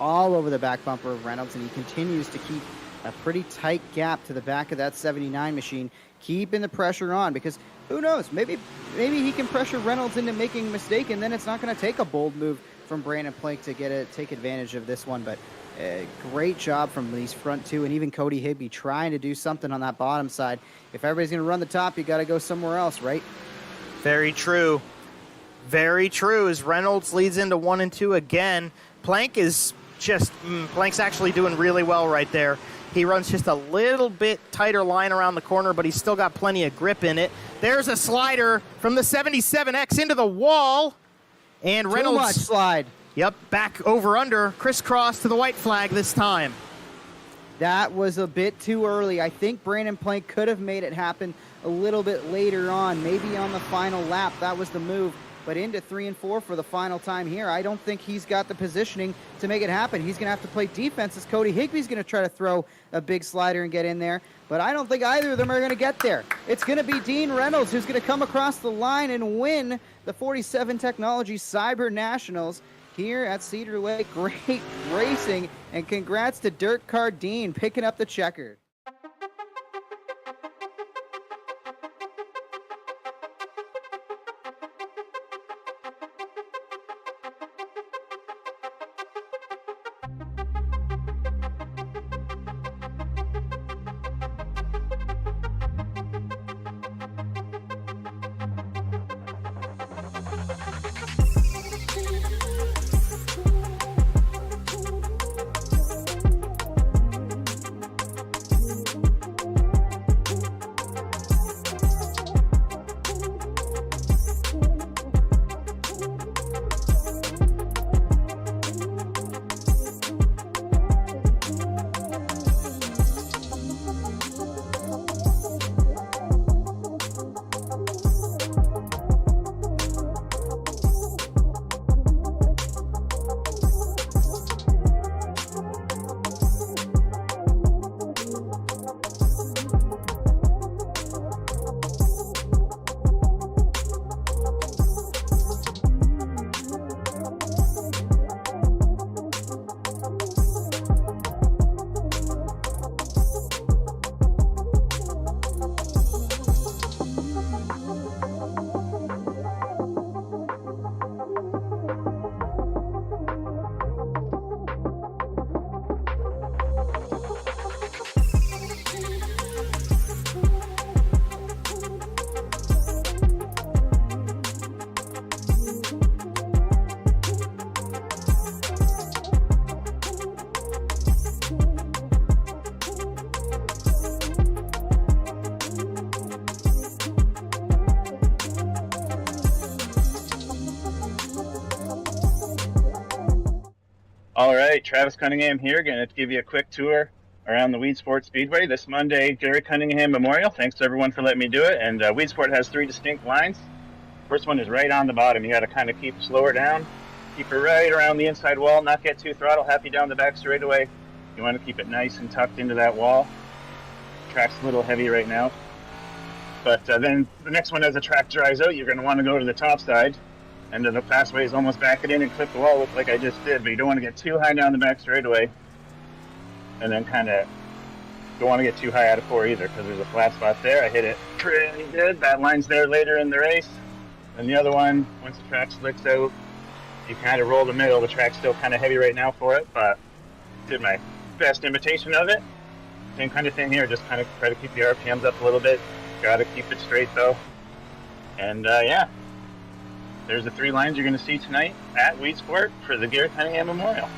all over the back bumper of Reynolds, and he continues to keep a pretty tight gap to the back of that 79 machine, keeping the pressure on, because who knows, maybe he can pressure Reynolds into making a mistake, and then it's not going to take a bold move from Brandon Plank to take advantage of this one. But great job from these front two, and even Cody Higby trying to do something on that bottom side. If everybody's going to run the top, you got to go somewhere else, right? Very true. Very true. As Reynolds leads into 1 and 2 again, Plank's actually doing really well right there. He runs just a little bit tighter line around the corner, but he's still got plenty of grip in it. There's a slider from the 77X into the wall. And Reynolds, too much slide. Yep, back over under, crisscross to the white flag this time. That was a bit too early. I think Brandon Plank could have made it happen a little bit later on, maybe on the final lap. That was the move. But into 3 and 4 for the final time here, I don't think he's got the positioning to make it happen. He's going to have to play defense as Cody Higby's going to try to throw a big slider and get in there. But I don't think either of them are going to get there. It's going to be Dean Reynolds who's going to come across the line and win the 47 Technology Cyber Nationals here at Cedar Lake. Great racing, and congrats to Dirt Car Dean picking up the checker. All right, Travis Cunningham here, going to give you a quick tour around the Weedsport Speedway this Monday, Gary Cunningham Memorial. Thanks to everyone for letting me do it. And Weedsport has 3 distinct lines. First one is right on the bottom. You got to kind of keep slower down, keep it right around the inside wall, not get too throttle happy down the back straightaway. You want to keep it nice and tucked into that wall. Track's a little heavy right now. But then the next one, as the track dries out, you're going to want to go to the top side. And then the fast way is almost back it in and clip the wall like I just did. But you don't want to get too high down the back straightaway. And then kind of don't want to get too high out of 4 either, because there's a flat spot there. I hit it pretty good. That line's there later in the race. And the other one, once the track slicks out, you kind of roll the middle. The track's still kind of heavy right now for it, but did my best imitation of it. Same kind of thing here, just kind of try to keep the RPMs up a little bit. Got to keep it straight though. And yeah, there's the 3 lines you're going to see tonight at Weedsport for the Gary Cunningham Memorial.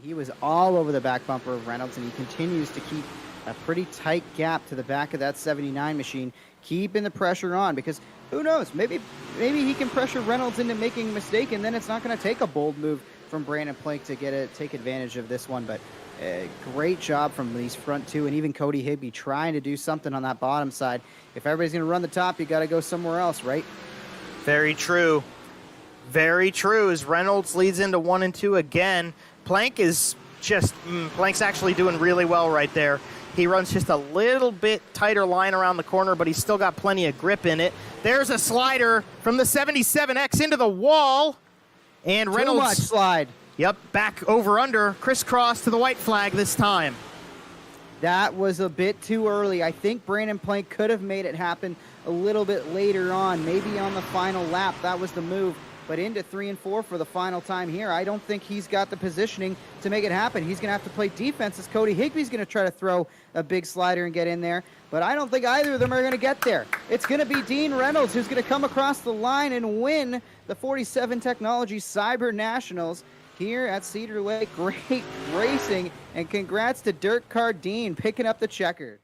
He was all over the back bumper of Reynolds, and he continues to keep a pretty tight gap to the back of that 79 machine, keeping the pressure on, because who knows, maybe he can pressure Reynolds into making a mistake, and then it's not going to take a bold move from Brandon Plank to take advantage of this one. But great job from these front two, and even Cody Higby trying to do something on that bottom side. If everybody's going to run the top, you got to go somewhere else, right? Very true. Very true. As Reynolds leads into 1 and 2 again, Plank's actually doing really well right there. He runs just a little bit tighter line around the corner, but he's still got plenty of grip in it. There's a slider from the 77X into the wall. And Reynolds, too much slide. Yep, back over under, crisscross to the white flag this time. That was a bit too early. I think Brandon Plank could have made it happen a little bit later on, maybe on the final lap. That was the move. But into 3 and 4 for the final time here, I don't think he's got the positioning to make it happen. He's going to have to play defense as Cody Higby's going to try to throw a big slider and get in there. But I don't think either of them are going to get there. It's going to be Dean Reynolds who's going to come across the line and win the 47 Technology Cyber Nationals here at Cedar Lake. Great racing, and congrats to Dirt Car Dean picking up the checker.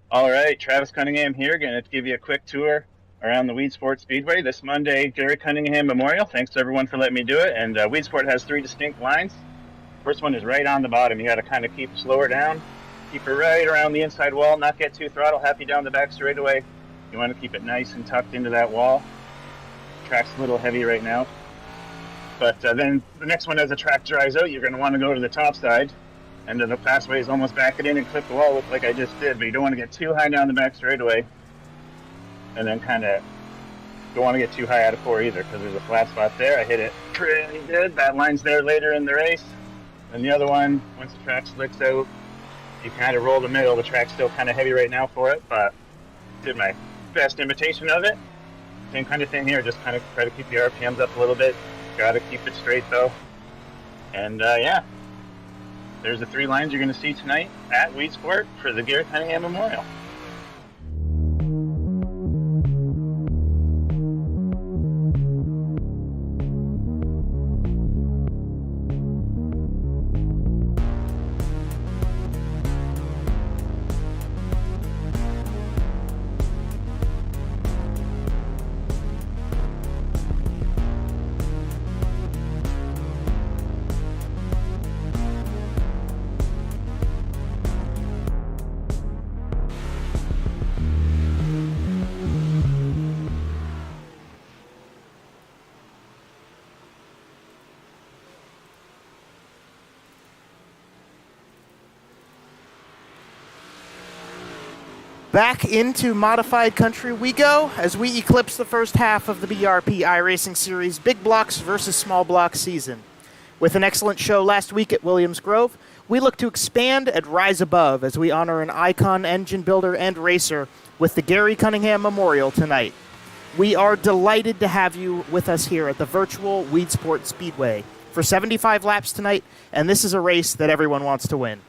All right, Travis Cunningham here, going to give you a quick tour around the Weedsport Speedway this Monday, Gary Cunningham Memorial. Thanks to everyone for letting me do it. And Weedsport has 3 distinct lines. First one is right on the bottom. You got to kind of keep slower down, keep her right around the inside wall, not get too throttle happy down the back straightaway. You want to keep it nice and tucked into that wall. Track's a little heavy right now. But then the next one, as the track dries out, you're going to want to go to the top side. And then the fastway is almost back it in and clip the wall like I just did. But you don't want to get too high down the back straightaway. And then kind of don't want to get too high out of 4 either, because there's a flat spot there. I hit it pretty good. That line's there later in the race. And the other one, once the track slicks out, you kind of roll the middle. The track's still kind of heavy right now for it, but did my best imitation of it. Same kind of thing here. Just kind of try to keep the RPMs up a little bit. Got to keep it straight though. And yeah. There's the 3 lines you're going to see tonight at Weedsport for the Gary Cunningham Memorial. Back into modified country we go as we eclipse the first half of the BRP iRacing Series Big Blocks versus Small Blocks season. With an excellent show last week at Williams Grove, we look to expand and rise above as we honor an icon engine builder and racer with the Gary Cunningham Memorial tonight. We are delighted to have you with us here at the virtual Weedsport Speedway for 75 laps tonight, and this is a race that everyone wants to win.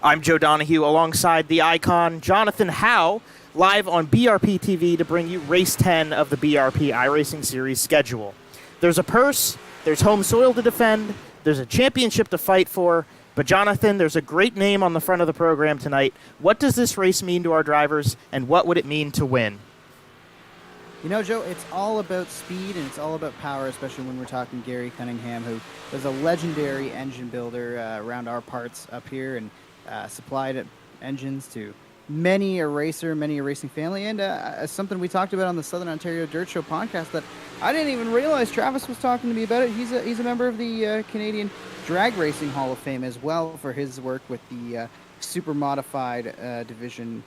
I'm Joe Donahue alongside the icon Jonathan Howe, live on BRPtv to bring you race 10 of the BRP iRacing Series schedule. There's a purse, there's home soil to defend, there's a championship to fight for, but Jonathan, there's a great name on the front of the program tonight. What does this race mean to our drivers, and what would it mean to win? You know, Joe, it's all about speed and it's all about power, especially when we're talking Gary Cunningham, who was a legendary engine builder around our parts up here and supplied engines to many a racer, many a racing family, and something we talked about on the Southern Ontario Dirt Show podcast that I didn't even realize Travis was talking to me about it. He's a member of the Canadian Drag Racing Hall of Fame as well for his work with the super modified division.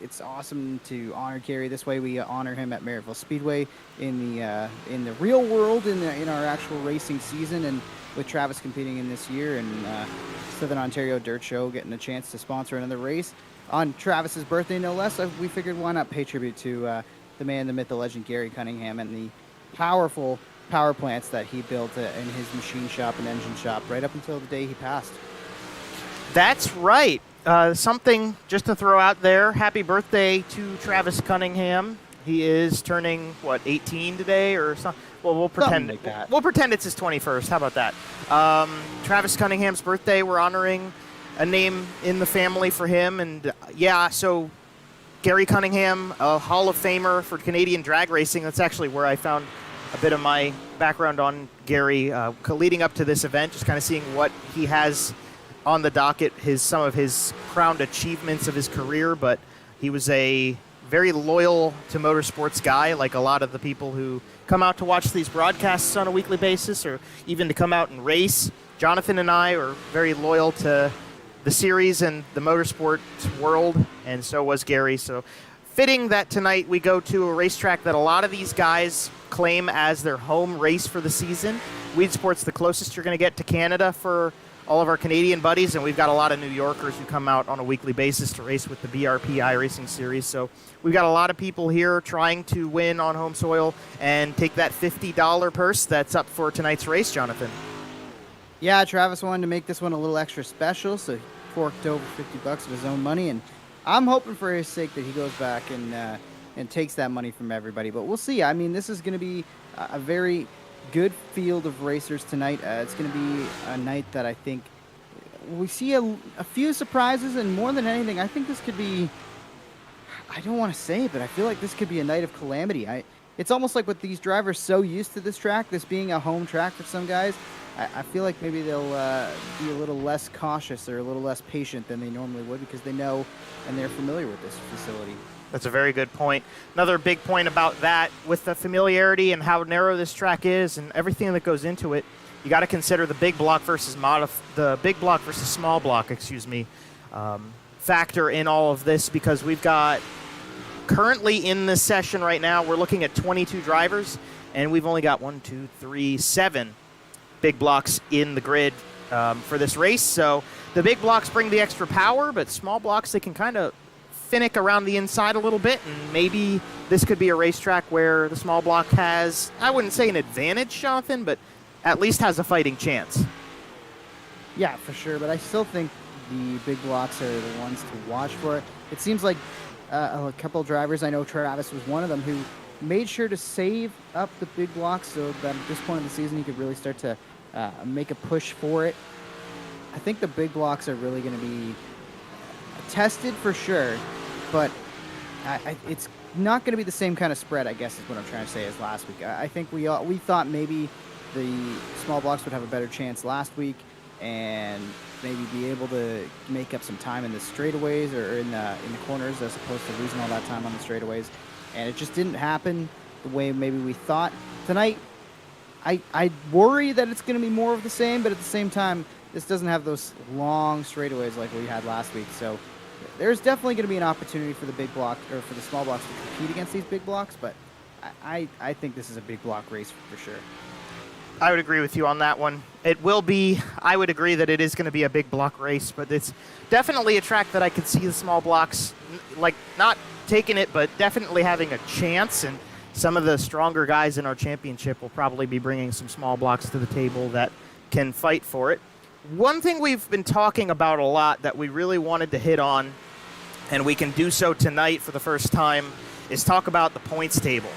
It's awesome to honor Gary this way. We honor him at Merrittville Speedway in the real world, in our actual racing season, and with Travis competing in this year, and Southern Ontario Dirt Show getting a chance to sponsor another race on Travis's birthday, no less. We figured why not pay tribute to the man, the myth, the legend, Gary Cunningham, and the powerful power plants that he built in his machine shop and engine shop right up until the day he passed. That's right. Something just to throw out there. Happy birthday to Travis Cunningham. He is turning, 18 today or something? Well, we'll pretend like that. We'll pretend it's his 21st. How about that? Travis Cunningham's birthday. We're honoring a name in the family for him. And, so Gary Cunningham, a Hall of Famer for Canadian drag racing. That's actually where I found a bit of my background on Gary leading up to this event, just kind of seeing what he has on the docket, some of his crowned achievements of his career, but he was a very loyal to motorsports guy, like a lot of the people who come out to watch these broadcasts on a weekly basis, or even to come out and race. Jonathan and I are very loyal to the series and the motorsports world, and so was Gary. So fitting that tonight we go to a racetrack that a lot of these guys claim as their home race for the season. Weedsport's the closest you're going to get to Canada for all of our Canadian buddies, and we've got a lot of New Yorkers who come out on a weekly basis to race with the BRP iRacing Series. So we've got a lot of people here trying to win on home soil and take that $50 purse that's up for tonight's race, Jonathan. Yeah, Travis wanted to make this one a little extra special, so he forked over $50 of his own money, and I'm hoping for his sake that he goes back and takes that money from everybody. But we'll see. I mean, this is going to be a very good field of racers tonight. It's going to be a night that I think we see a few surprises, and more than anything, I think this could be, I don't want to say it, but I feel like this could be a night of calamity. It's almost like with these drivers so used to this track, this being a home track for some guys, I feel like maybe they'll be a little less cautious or a little less patient than they normally would, because they know and they're familiar with this facility. That's a very good point. Another big point about that, with the familiarity and how narrow this track is and everything that goes into it, you got to consider the big block versus small block, factor in all of this, because we've got currently in this session right now, we're looking at 22 drivers, and we've only got 7 big blocks in the grid for this race. So the big blocks bring the extra power, but small blocks, they can kind of finnick around the inside a little bit, and maybe this could be a racetrack where the small block has, I wouldn't say an advantage, Jonathan, but at least has a fighting chance. Yeah, for sure, but I still think the big blocks are the ones to watch for. It seems like a couple of drivers, I know Travis was one of them, who made sure to save up the big blocks so that at this point of the season he could really start to make a push for it. I think the big blocks are really going to be tested for sure, but it's not going to be the same kind of spread, I guess is what I'm trying to say, as last week. I think we thought maybe the small blocks would have a better chance last week and maybe be able to make up some time in the straightaways or in the corners, as opposed to losing all that time on the straightaways. And it just didn't happen the way maybe we thought. Tonight, I worry that it's going to be more of the same, but at the same time, this doesn't have those long straightaways like we had last week. So there's definitely going to be an opportunity for the big block, or for the small blocks, to compete against these big blocks, but I think this is a big block race for sure. I would agree with you on that one. It will be, I would agree that it is going to be a big block race, but it's definitely a track that I could see the small blocks, like, not taking it, but definitely having a chance. And some of the stronger guys in our championship will probably be bringing some small blocks to the table that can fight for it. One thing we've been talking about a lot that we really wanted to hit on, and we can do so tonight for the first time, is talk about the points table.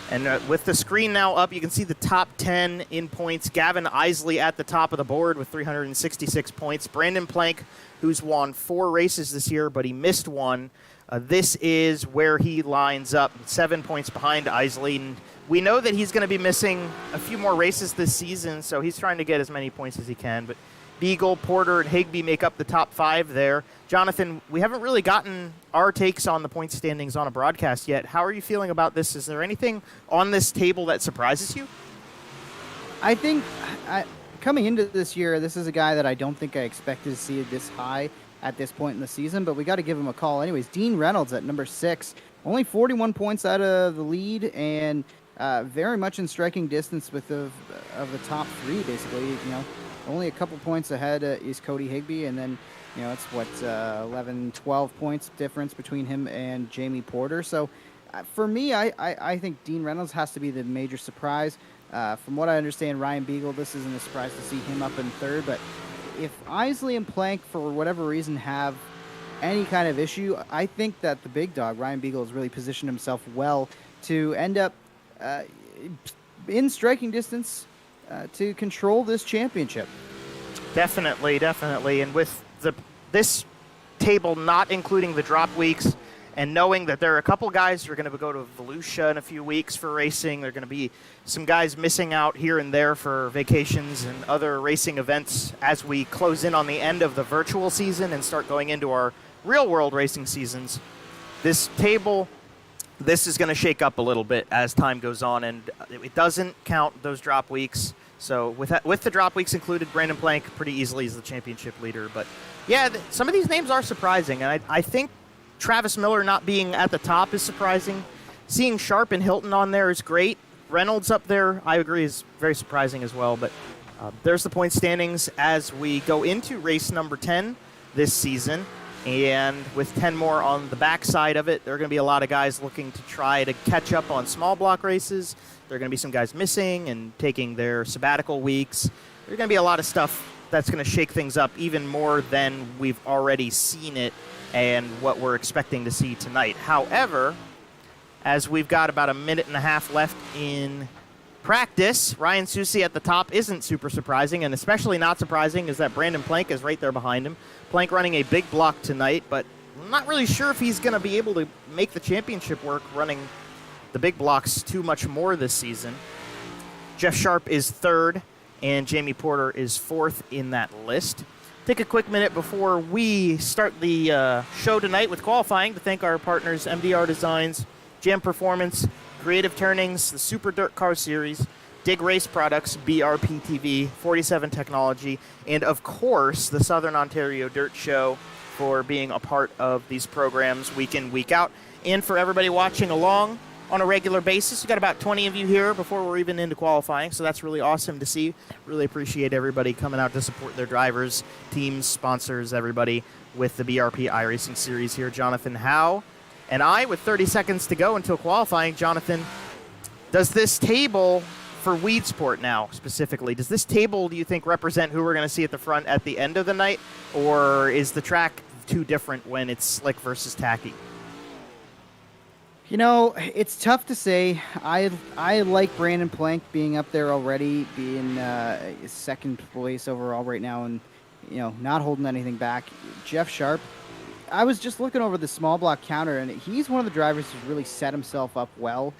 And with the screen now up, you can see the top 10 in points. Gavin Isley at the top of the board with 366 points. Brandon Plank, who's won 4 races this year, but he missed one. This is where he lines up, 7 points behind Isley. And we know that he's going to be missing a few more races this season, so he's trying to get as many points as he can. But Beagle, Porter, and Higbee make up the top 5 there. Jonathan, we haven't really gotten our takes on the point standings on a broadcast yet. How are you feeling about this? Is there anything on this table that surprises you? I think coming into this year, this is a guy that I don't think I expected to see this high at this point in the season, but we got to give him a call anyways. Dean Reynolds at number 6, only 41 points out of the lead, and very much in striking distance with of the top 3, basically. You know, only a couple points ahead is Cody Higbee, and then, you know, it's 11, 12 points difference between him and Jamie Porter. So for me, I think Dean Reynolds has to be the major surprise. From what I understand, Ryan Beagle, this isn't a surprise to see him up in 3rd, but if Isley and Plank, for whatever reason, have any kind of issue, I think that the big dog, Ryan Beagle, has really positioned himself well to end up in striking distance to control this championship. Definitely. And with this table not including the drop weeks, and knowing that there are a couple guys who are going to go to Volusia in a few weeks for racing, there are going to be some guys missing out here and there for vacations and other racing events as we close in on the end of the virtual season and start going into our real-world racing seasons. This table, this is going to shake up a little bit as time goes on, and it doesn't count those drop weeks. So with the drop weeks included, Brandon Plank pretty easily is the championship leader. But yeah, some of these names are surprising, and I think Travis Miller not being at the top is surprising. Seeing Sharp and Hilton on there is great. Reynolds up there, I agree, is very surprising as well. But there's the point standings as we go into race number 10 this season. And with 10 more on the backside of it, there are going to be a lot of guys looking to try to catch up on small block races. There are going to be some guys missing and taking their sabbatical weeks. There's going to be a lot of stuff that's going to shake things up even more than we've already seen it and what we're expecting to see tonight. However, as we've got about a minute and a half left in practice, Ryan Susi at the top isn't super surprising, and especially not surprising is that Brandon Plank is right there behind him. Plank running a big block tonight, but I'm not really sure if he's going to be able to make the championship work running the big blocks too much more this season. Jeff Sharp is 3rd, and Jamie Porter is 4th in that list. Take a quick minute before we start the show tonight with qualifying to thank our partners MDR Designs, Jam Performance, Creative Turnings, the Super Dirt Car Series, Dig Race Products, BRPtv, 47 Technology, and of course the Southern Ontario Dirt Show for being a part of these programs week in, week out. And for everybody watching along on a regular basis, we've got about 20 of you here before we're even into qualifying, so that's really awesome to see. Really appreciate everybody coming out to support their drivers, teams, sponsors, everybody with the BRP iRacing series here. Jonathan Howe and I, with 30 seconds to go until qualifying. Jonathan, does this table for Weedsport now specifically, does this table, do you think, represent who we're going to see at the front at the end of the night, or is the track too different when it's slick versus tacky? You know, it's tough to say. I like Brandon Plank being up there already, being 2nd place overall right now, and, you know, not holding anything back. Jeff Sharp, I was just looking over the small block counter, and he's one of the drivers who's really set himself up well.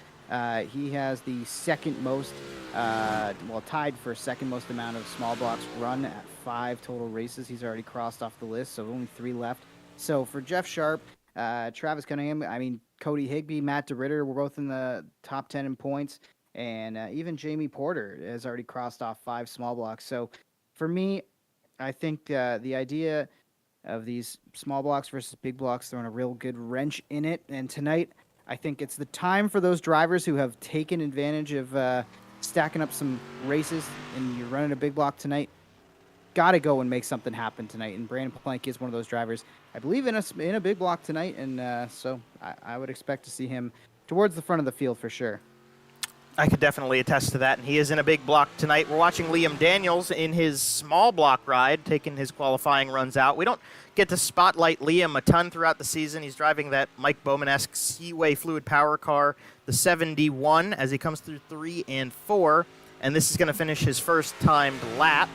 He has the second most, tied for second most amount of small blocks run at 5 total races. He's already crossed off the list, so only 3 left. So for Jeff Sharp, Travis Cunningham, I mean, Cody Higbee, Matt DeRitter were both in the top 10 in points, and even Jamie Porter has already crossed off 5 small blocks. So for me, I think the idea of these small blocks versus big blocks throwing a real good wrench in it, and tonight I think it's the time for those drivers who have taken advantage of stacking up some races, and you're running a big block tonight, got to go and make something happen tonight. And Brandon Plank is one of those drivers, I believe, in a big block tonight. And so I would expect to see him towards the front of the field for sure. I could definitely attest to that, and he is in a big block tonight. We're watching Liam Daniels in his small block ride, taking his qualifying runs out. We don't get to spotlight Liam a ton throughout the season. He's driving that Mike Bowman-esque Seaway Fluid Power car, the 71, as he comes through 3 and 4, and this is going to finish his first timed lap.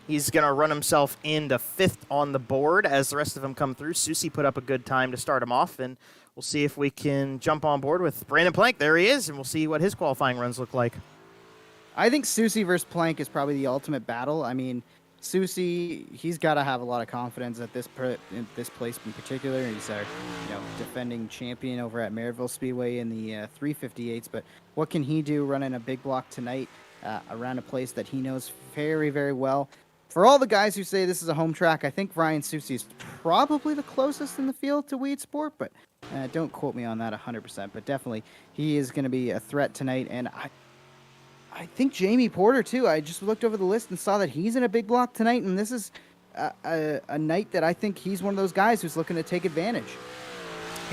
He's going to run himself into 5th on the board as the rest of them come through. Susie put up a good time to start him off, and we'll see if we can jump on board with Brandon Plank. There he is, and we'll see what his qualifying runs look like. I think Susie versus Plank is probably the ultimate battle. I mean, Susie, he's got to have a lot of confidence at in this place in particular. He's our defending champion over at Maryville Speedway in the 358s. But what can he do running a big block tonight around a place that he knows very, very well? For all the guys who say this is a home track, I think Ryan Susie is probably the closest in the field to Weedsport, but don't quote me on that 100%. But definitely, he is going to be a threat tonight. And I think Jamie Porter, too. I just looked over the list and saw that he's in a big block tonight, and this is a night that I think he's one of those guys who's looking to take advantage.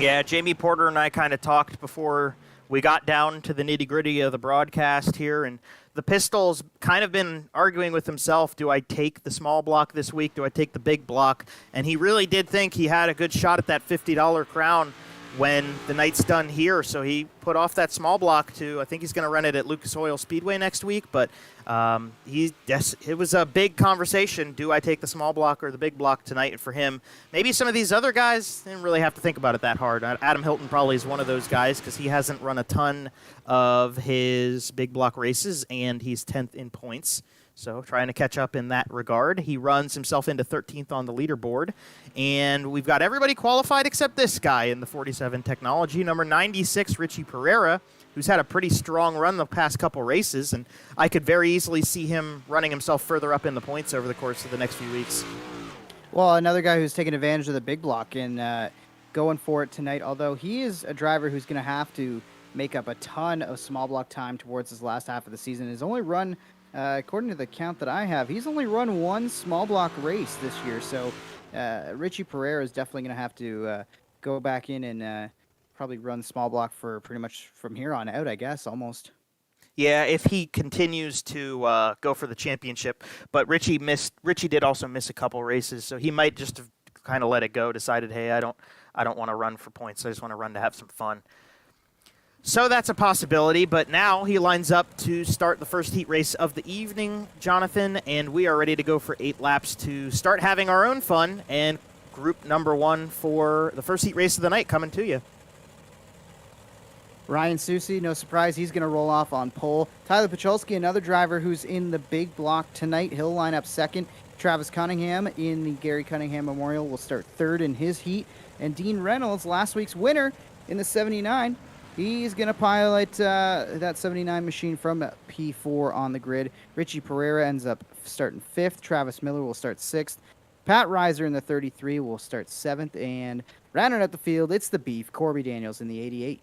Yeah, Jamie Porter and I kind of talked before we got down to the nitty-gritty of the broadcast here, and the Pistol's kind of been arguing with himself, do I take the small block this week? Do I take the big block? And he really did think he had a good shot at that $50 crown when the night's done here. So he put off that small block to, I think he's going to run it at Lucas Oil Speedway next week. But it was a big conversation. Do I take the small block or the big block tonight? And for him, maybe some of these other guys didn't really have to think about it that hard. Adam Hilton probably is one of those guys because he hasn't run a ton of his big block races, and he's 10th in points. So trying to catch up in that regard. He runs himself into 13th on the leaderboard. And we've got everybody qualified except this guy in the 47 technology, number 96, Richie Pereira, who's had a pretty strong run the past couple races. And I could very easily see him running himself further up in the points over the course of the next few weeks. Well, another guy who's taking advantage of the big block and going for it tonight, although he is a driver who's going to have to make up a ton of small block time towards his last half of the season. He's only run... according to the count that I have, he's only run one small block race this year. So Richie Pereira is definitely going to have to go back in and probably run small block for pretty much from here on out, I guess, almost. Yeah, if he continues to go for the championship. But Richie did also miss a couple races, so he might just have kind of let it go, decided, hey, I don't want to run for points. I just want to run to have some fun. So that's a possibility, but now he lines up to start the first heat race of the evening, Jonathan, and we are ready to go for 8 laps to start having our own fun, and group number 1 for the first heat race of the night coming to you. Ryan Susie, no surprise, he's going to roll off on pole. Tyler Pacholski, another driver who's in the big block tonight. He'll line up second. Travis Cunningham in the Gary Cunningham Memorial will start third in his heat. And Dean Reynolds, last week's winner in the 79, he's going to pilot that 79 machine from P4 on the grid. Richie Pereira ends up starting 5th. Travis Miller will start 6th. Pat Reiser in the 33 will start 7th. And rounding out the field, it's the Beef, Corby Daniels in the 88.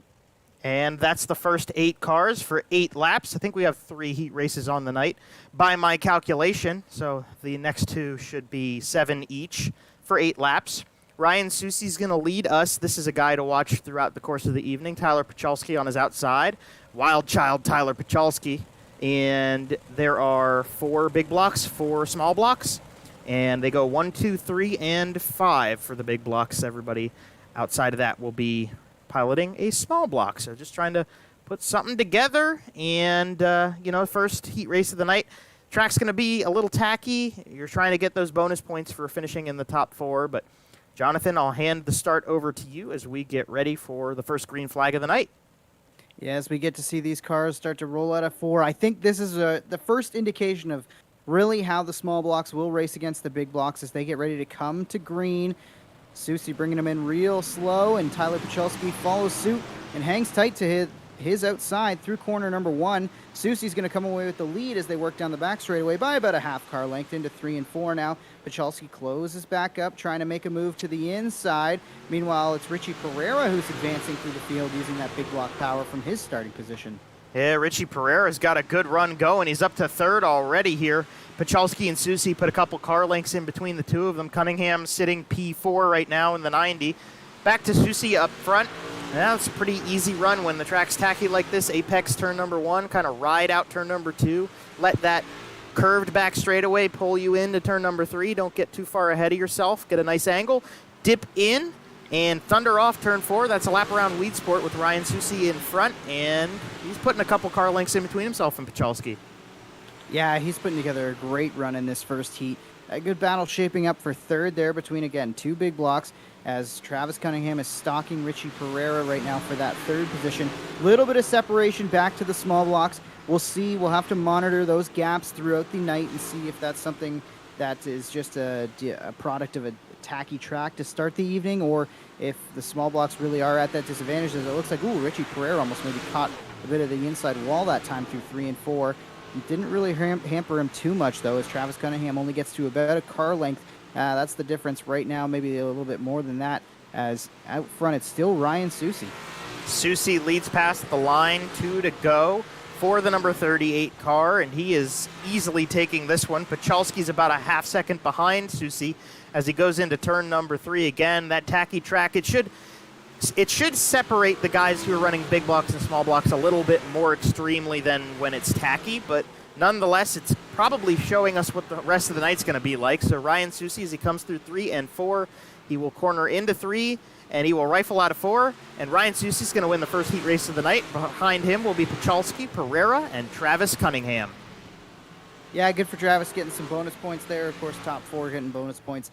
And that's the first 8 cars for 8 laps. I think we have 3 heat races on the night by my calculation. So the next 2 should be 7 each for 8 laps. Ryan Susie's going to lead us. This is a guy to watch throughout the course of the evening. Tyler Pacholski on his outside. Wild child Tyler Pacholski. And there are 4 big blocks, 4 small blocks. And they go 1, 2, 3, and 5 for the big blocks. Everybody outside of that will be piloting a small block. So just trying to put something together. And, first heat race of the night. Track's going to be a little tacky. You're trying to get those bonus points for finishing in the top 4. But, Jonathan, I'll hand the start over to you as we get ready for the first green flag of the night. Yeah, as we get to see these cars start to roll out of 4, I think this is the first indication of really how the small blocks will race against the big blocks as they get ready to come to green. Susie bringing them in real slow, and Tyler Pacholski follows suit and hangs tight to his outside through corner number 1. Susie's going to come away with the lead as they work down the back straightaway by about a half car length into 3 and 4 now. Pacholski closes back up, trying to make a move to the inside. Meanwhile, it's Richie Pereira who's advancing through the field using that big block power from his starting position. Yeah, Richie Pereira's got a good run going. He's up to 3rd already here. Pacholski and Susie put a couple car lengths in between the 2 of them. Cunningham sitting P4 right now in the 90. Back to Susie up front. Yeah, it's a pretty easy run when the track's tacky like this. Apex turn number 1, kind of ride out turn number 2. Let that curved back straightaway pull you into turn number 3. Don't get too far ahead of yourself. Get a nice angle. Dip in and thunder off turn 4. That's a lap around Weedsport with Ryan Susi in front. And he's putting a couple car lengths in between himself and Pachalski. Yeah, he's putting together a great run in this first heat. A good battle shaping up for third there between, again, 2 big blocks, as Travis Cunningham is stalking Richie Pereira right now for that third position. Little bit of separation back to the small blocks. We'll see. We'll have to monitor those gaps throughout the night and see if that's something that is just a product of a tacky track to start the evening, or if the small blocks really are at that disadvantage. As it looks like, ooh, Richie Pereira almost maybe caught a bit of the inside wall that time through 3 and 4. It didn't really hamper him too much, though, as Travis Cunningham only gets to about a car length. That's the difference right now, maybe a little bit more than that, as out front it's still Ryan Susi. Susi leads past the line, 2 to go for the number 38 car, and he is easily taking this one. Pachalski's about a half second behind Susi as he goes into turn number 3 again. That tacky track, it should separate the guys who are running big blocks and small blocks a little bit more extremely than when it's tacky, but nonetheless, it's probably showing us what the rest of the night's going to be like. So Ryan Susi, as he comes through 3 and 4, he will corner into 3, and he will rifle out of 4, and Ryan Susi's going to win the first heat race of the night. Behind him will be Pachalski, Pereira, and Travis Cunningham. Yeah, good for Travis getting some bonus points there. Of course, top 4 getting bonus points.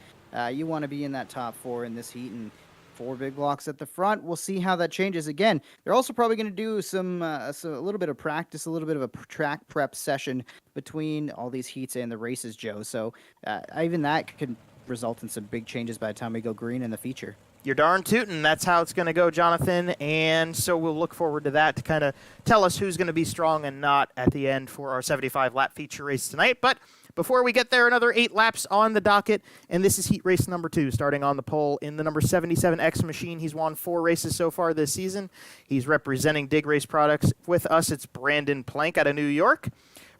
You want to be in that top 4 in this heat, and 4 big blocks at the front. We'll see how that changes. Again, they're also probably going to do a little bit of practice, a little bit of a track prep session between all these heats and the races, Joe. So even that could result in some big changes by the time we go green in the feature. You're darn tootin'. That's how it's going to go, Jonathan. And so we'll look forward to that to kind of tell us who's going to be strong and not at the end for our 75-lap feature race tonight. But before we get there, another 8 laps on the docket, and this is heat race number 2, starting on the pole in the number 77X machine. He's won 4 races so far this season. He's representing Dig Race Products. With us, it's Brandon Plank out of New York.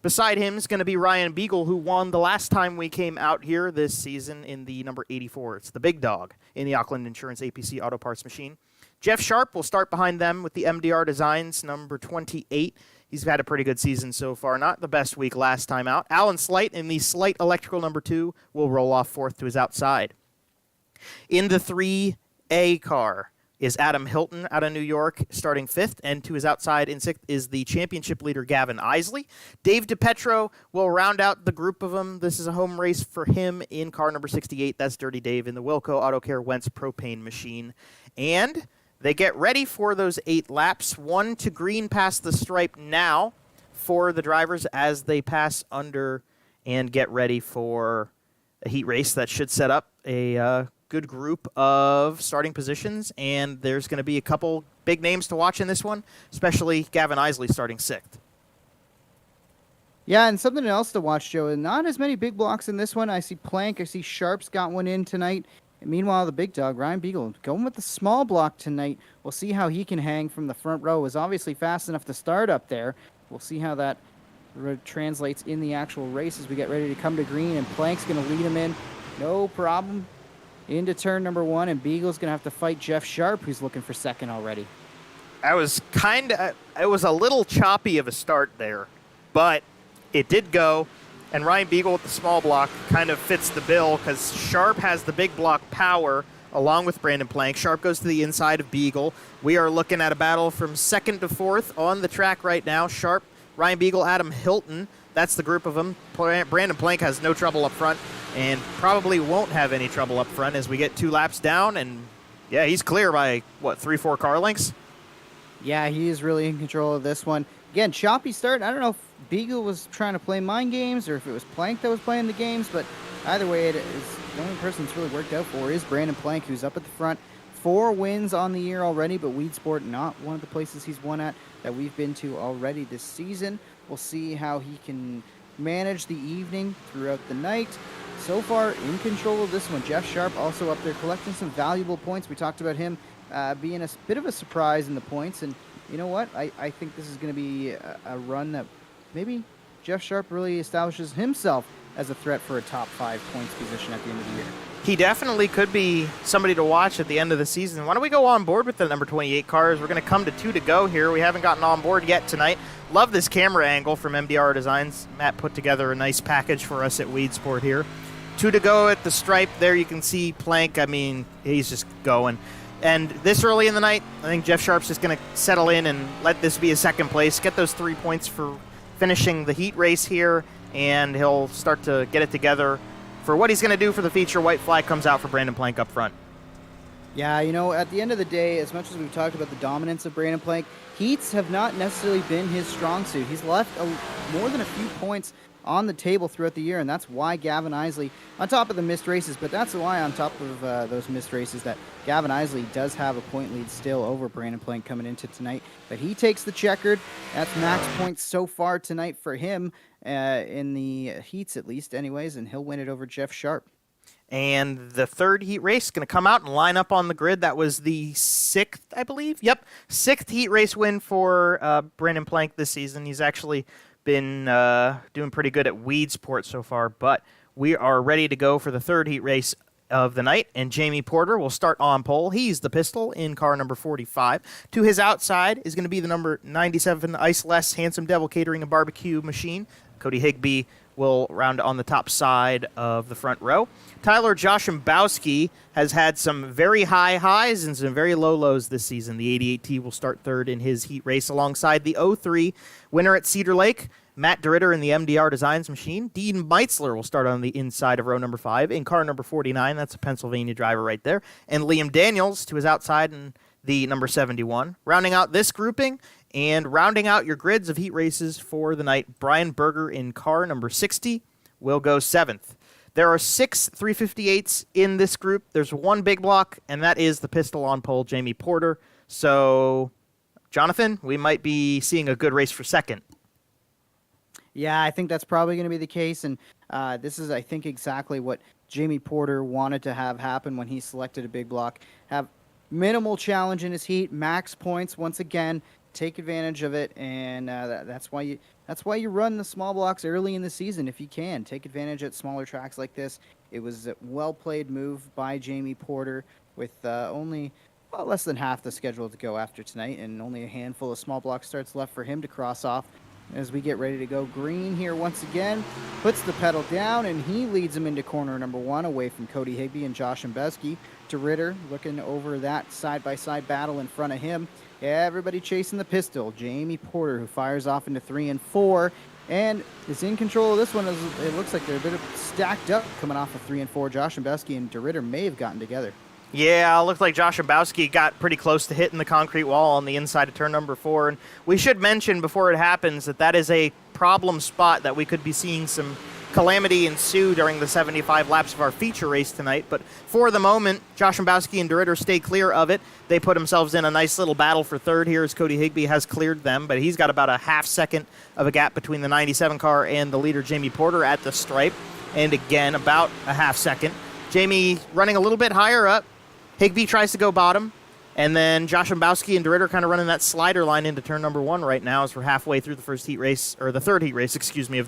Beside him is going to be Ryan Beagle, who won the last time we came out here this season in the number 84. It's the big dog in the Auckland Insurance APC Auto Parts machine. Jeff Sharp will start behind them with the MDR Designs number 28. He's had a pretty good season so far. Not the best week last time out. Alan Slight in the Slight Electrical number 2 will roll off 4th to his outside. In the 3A car is Adam Hilton out of New York, starting 5th, and to his outside in 6th is the championship leader Gavin Isley. Dave DiPetro will round out the group of them. This is a home race for him in car number 68. That's Dirty Dave in the Wilco Auto Care Wentz propane machine. And they get ready for those 8 laps. 1 to green past the stripe now for the drivers as they pass under and get ready for a heat race that should set up a good group of starting positions, and there's going to be a couple big names to watch in this one, especially Gavin Isley starting 6th. Yeah, and something else to watch, Joe. Not as many big blocks in this one. I see Plank. I see Sharp's got one in tonight. And meanwhile, the big dog, Ryan Beagle, going with the small block tonight. We'll see how he can hang from the front row. Is obviously fast enough to start up there. We'll see how that translates in the actual race as we get ready to come to green, and Plank's going to lead him in. No problem. Into turn number 1, and Beagle's going to have to fight Jeff Sharp, who's looking for 2nd already. It was a little choppy of a start there, but it did go, and Ryan Beagle with the small block kind of fits the bill because Sharp has the big block power along with Brandon Plank. Sharp goes to the inside of Beagle. We are looking at a battle from 2nd to 4th on the track right now. Sharp, Ryan Beagle, Adam Hilton. That's the group of them. Brandon Plank has no trouble up front and probably won't have any trouble up front as we get 2 laps down. And, yeah, he's clear by, 3-4 car lengths? Yeah, he is really in control of this one. Again, choppy start. I don't know if Beagle was trying to play mind games or if it was Plank that was playing the games, but either way, it is the only person it's really worked out for is Brandon Plank, who's up at the front. 4 wins on the year already, but Weedsport not one of the places he's won at that we've been to already this season. We'll see how he can manage the evening throughout the night. So far, in control of this one. Jeff Sharp also up there collecting some valuable points. We talked about him being a bit of a surprise in the points, and you know what? I think this is going to be a run that maybe Jeff Sharp really establishes himself as a threat for a top 5 points position at the end of the year. He definitely could be somebody to watch at the end of the season. Why don't we go on board with the number 28 cars? We're going to come to 2 to go here. We haven't gotten on board yet tonight. Love this camera angle from MDR Designs. Matt put together a nice package for us at Weedsport here. 2 to go at the stripe. There you can see Plank. I mean, he's just going. And this early in the night, I think Jeff Sharp's just going to settle in and let this be a second place, get those 3 points for finishing the heat race here, and he'll start to get it together for what he's going to do for the feature. White flag comes out for Brandon Plank up front. Yeah, you know, at the end of the day, as much as we've talked about the dominance of Brandon Plank, heats have not necessarily been his strong suit. He's left more than a few points on the table throughout the year, and that's why Gavin Isley, on top of the missed races, but that's why on top of those missed races that Gavin Isley does have a point lead still over Brandon Plank coming into tonight. But he takes the checkered. That's max points so far tonight for him, in the heats at least anyways, and he'll win it over Jeff Sharp. And the third heat race is going to come out and line up on the grid. That was the 6th, I believe. Yep, 6th heat race win for Brandon Plank this season. He's actually been doing pretty good at Weedsport so far, but we are ready to go for the third heat race of the night, and Jamie Porter will start on pole. He's the pistol in car number 45. To his outside is going to be the number 97 Ice Less Handsome Devil Catering and Barbecue Machine. Cody Higbee will round on the top side of the front row. Tyler Joshimbowski has had some very high highs and some very low lows this season. The 88T will start third in his heat race alongside the 03 winner at Cedar Lake, Matt DeRitter in the MDR Designs machine. Dean Meitzler will start on the inside of row number 5 in car number 49. That's a Pennsylvania driver right there. And Liam Daniels to his outside in the number 71. Rounding out this grouping and rounding out your grids of heat races for the night, Brian Berger in car number 60 will go 7th. There are 6 358s in this group. There's one big block, and that is the pistol on pole, Jamie Porter. So, Jonathan, we might be seeing a good race for second. Yeah, I think that's probably going to be the case, and this is, I think, exactly what Jamie Porter wanted to have happen when he selected a big block. Have minimal challenge in his heat, max points once again, take advantage of it, and that's why you run the small blocks early in the season if you can. Take advantage at smaller tracks like this. It was a well-played move by Jamie Porter with only less than half the schedule to go after tonight, and only a handful of small block starts left for him to cross off. As we get ready to go green here once again, puts the pedal down, and he leads him into corner number 1 away from Cody Higbee and Josh Mbesky. To Ritter, looking over that side-by-side battle in front of him. Everybody chasing the pistol. Jamie Porter, who fires off into 3 and 4, and is in control of this one. It looks like they're a bit stacked up coming off of 3 and 4. Josh Mbesky and DeRitter may have gotten together. Yeah, it looked like Josh Joshimbowski got pretty close to hitting the concrete wall on the inside of turn number 4. And we should mention before it happens that is a problem spot that we could be seeing some calamity ensue during the 75 laps of our feature race tonight. But for the moment, Joshimbowski and DeRitter stay clear of it. They put themselves in a nice little battle for third here as Cody Higbee has cleared them, but he's got about a half second of a gap between the 97 car and the leader, Jamie Porter, at the stripe. And again, about a half second. Jamie running a little bit higher up. Higbee tries to go bottom, and then Joshimbowski and DeRitter kind of running that slider line into turn number 1 right now as we're halfway through the third heat race of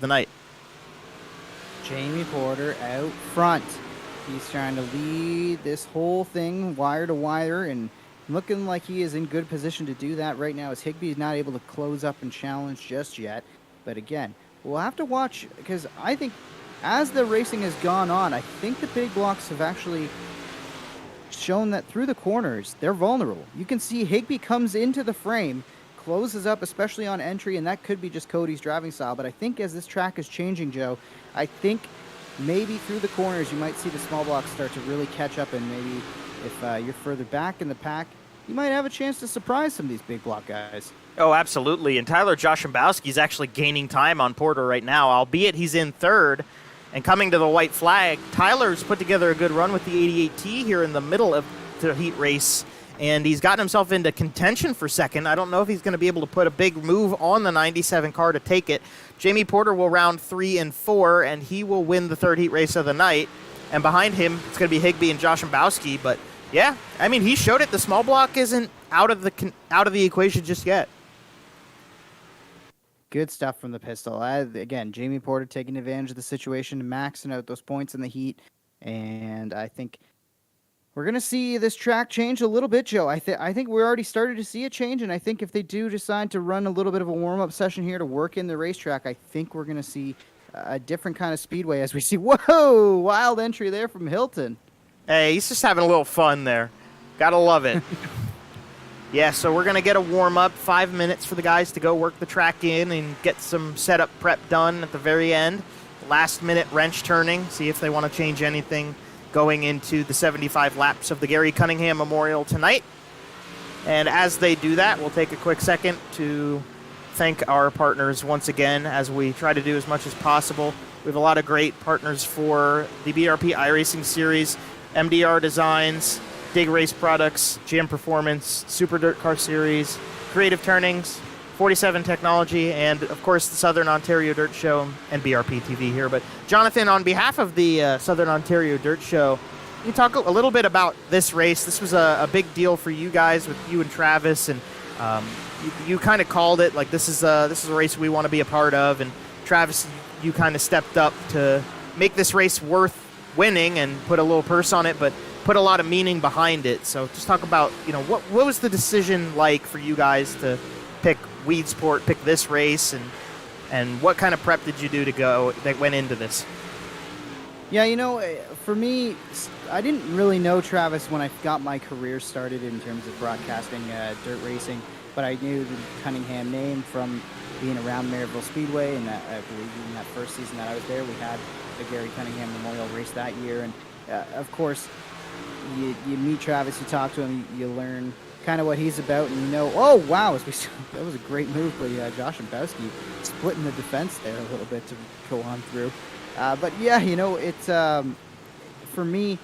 the night. Jamie Porter out front. He's trying to lead this whole thing wire to wire, and looking like he is in good position to do that right now as Higbee is not able to close up and challenge just yet. But again, we'll have to watch, because I think as the racing has gone on, I think the big blocks have actually shown that through the corners, they're vulnerable. You can see Higbee comes into the frame, closes up, especially on entry, and that could be just Cody's driving style. But I think as this track is changing, Joe, I think maybe through the corners you might see the small blocks start to really catch up, and maybe if you're further back in the pack, you might have a chance to surprise some of these big block guys. Oh, absolutely. And Tyler Joshimbowski is actually gaining time on Porter right now, albeit he's in third. And coming to the white flag, Tyler's put together a good run with the 88T here in the middle of the heat race, and he's gotten himself into contention for second. I don't know if he's going to be able to put a big move on the 97 car to take it. Jamie Porter will round 3 and 4, and he will win the third heat race of the night. And behind him, it's going to be Higbee and Joshimbowski. But yeah, I mean, he showed it. The small block isn't out of the equation just yet. Good stuff from the pistol. Again, Jamie Porter taking advantage of the situation, maxing out those points in the heat, and I think we're going to see this track change a little bit, Joe. I think we're already started to see a change, and I think if they do decide to run a little bit of a warm-up session here to work in the racetrack, I think we're going to see a different kind of speedway as we see. Whoa! Wild entry there from Hilton. Hey, he's just having a little fun there. Gotta love it. Yeah, so we're going to get a warm-up, 5 minutes for the guys to go work the track in and get some setup prep done at the very end. Last-minute wrench turning, see if they want to change anything going into the 75 laps of the Gary Cunningham Memorial tonight. And as they do that, we'll take a quick second to thank our partners once again, as we try to do as much as possible. We have a lot of great partners for the BRP iRacing series, MDR Designs, Dig Race Products, GM Performance, Super Dirt Car Series, Creative Turnings, 47 Technology, and of course the Southern Ontario Dirt Show and BRPtv here. But Jonathan, on behalf of the Southern Ontario Dirt Show, can you talk a little bit about this race? This was a big deal for you guys with you and Travis, and you kind of called it like this is a race we want to be a part of. And Travis, you kind of stepped up to make this race worth winning and put a little purse on it, but put a lot of meaning behind it. So just talk about, what was the decision like for you guys to pick Weedsport, pick this race, and what kind of prep did you do that went into this? Yeah, for me, I didn't really know Travis when I got my career started in terms of broadcasting dirt racing, but I knew the Cunningham name from being around Maryville Speedway, and I believe in that first season that I was there, we had the Gary Cunningham Memorial race that year, and of course, you meet Travis, you talk to him, you learn kind of what he's about, and oh wow, that was a great move by Josh Ambowski, splitting the defense there a little bit to go on through. But yeah, it's for me,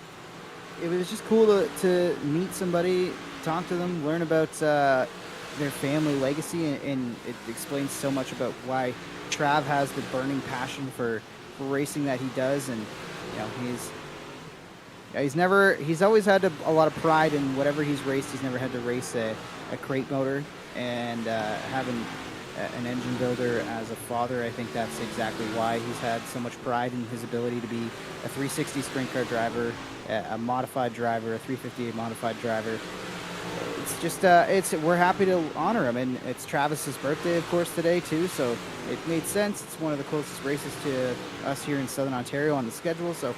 it was just cool to meet somebody, talk to them, learn about their family legacy, and it explains so much about why Trav has the burning passion for racing that he does, and he's always had a lot of pride in whatever he's raced. He's never had to race a crate motor, and having an engine builder as a father, I think that's exactly why he's had so much pride in his ability to be a 360 sprint car driver, a modified driver, a 358 modified driver. It's just we're happy to honor him, and it's Travis's birthday, of course, today too, so it made sense. It's one of the closest races to us here in Southern Ontario on the schedule, so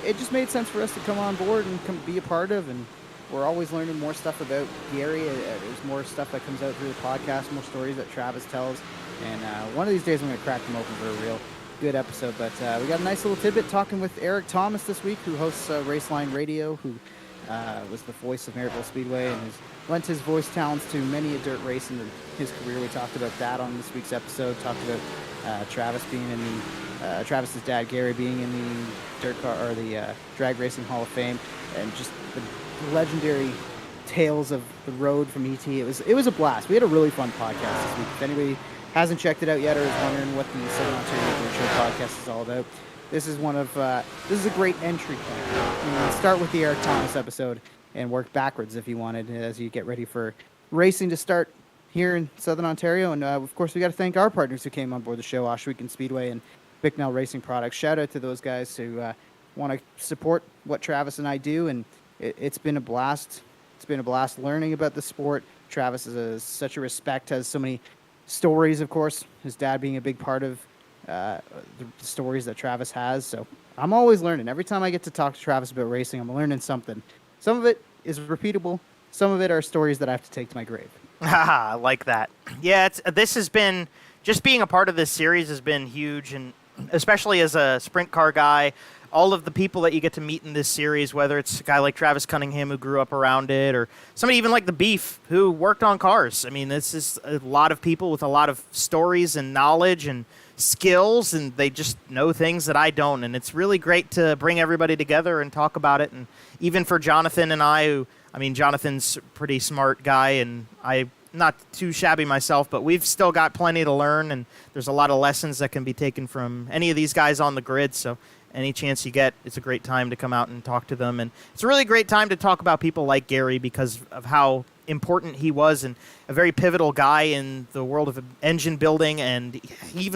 it just made sense for us to come on board and come be a part of, and we're always learning more stuff about Gary. There's more stuff that comes out through the podcast, more stories that Travis tells, and one of these days I'm going to crack them open for a real good episode. But we got a nice little tidbit talking with Eric Thomas this week, who hosts Raceline Radio, who was the voice of Maryville Speedway and has lent his voice talents to many a dirt race in his career. We talked about that on this week's episode, talked about Travis being in the Travis's dad Gary being in the dirt car or the drag racing Hall of Fame, and just the legendary tales of the road from ET. It was a blast. We had a really fun podcast this week. If anybody hasn't checked it out yet or is wondering what the Southern Ontario Dirt Show podcast is all about, this is a great entry point. Start with the Eric Thomas episode and work backwards if you wanted as you get ready for racing to start here in Southern Ontario. And of course, we got to thank our partners who came on board the show, Oshweek Speedway and Bicknell Racing Products. Shout out to those guys who want to support what Travis and I do, and it's been a blast. It's been a blast learning about the sport. Travis is such a respect, has so many stories, of course, his dad being a big part of the stories that Travis has. So I'm always learning. Every time I get to talk to Travis about racing, I'm learning something. Some of it is repeatable. Some of it are stories that I have to take to my grave. I like that. Yeah, this has been, just being a part of this series has been huge, and especially as a sprint car guy, all of the people that you get to meet in this series, whether it's a guy like Travis Cunningham who grew up around it, or somebody even like the Beef who worked on cars. I mean, this is a lot of people with a lot of stories and knowledge and skills, and they just know things that I don't. And it's really great to bring everybody together and talk about it. And even for Jonathan and I, Jonathan's a pretty smart guy, and I'm not too shabby myself, but we've still got plenty to learn, and there's a lot of lessons that can be taken from any of these guys on the grid. So any chance you get, it's a great time to come out and talk to them. And it's a really great time to talk about people like Gary because of how important he was and a very pivotal guy in the world of engine building. And he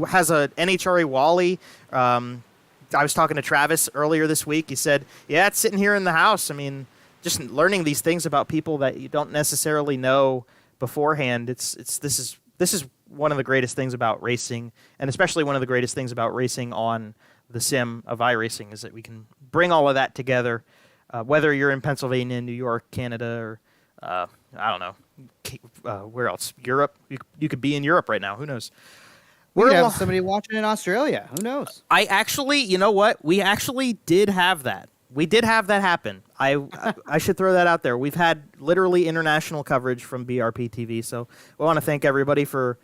has a NHRA Wally. I was talking to Travis earlier this week. He said, yeah, it's sitting here in the house. I mean, just learning these things about people that you don't necessarily know beforehand. This is one of the greatest things about racing, and especially one of the greatest things about racing on the sim of iRacing is that we can bring all of that together, whether you're in Pennsylvania, New York, Canada, or I don't know, where else? Europe. You could be in Europe right now. Who knows? We could have somebody watching in Australia. Who knows? I actually, you know what? We actually did have that. We did have that happen. I should throw that out there. We've had literally international coverage from BRPtv, so we want to thank everybody for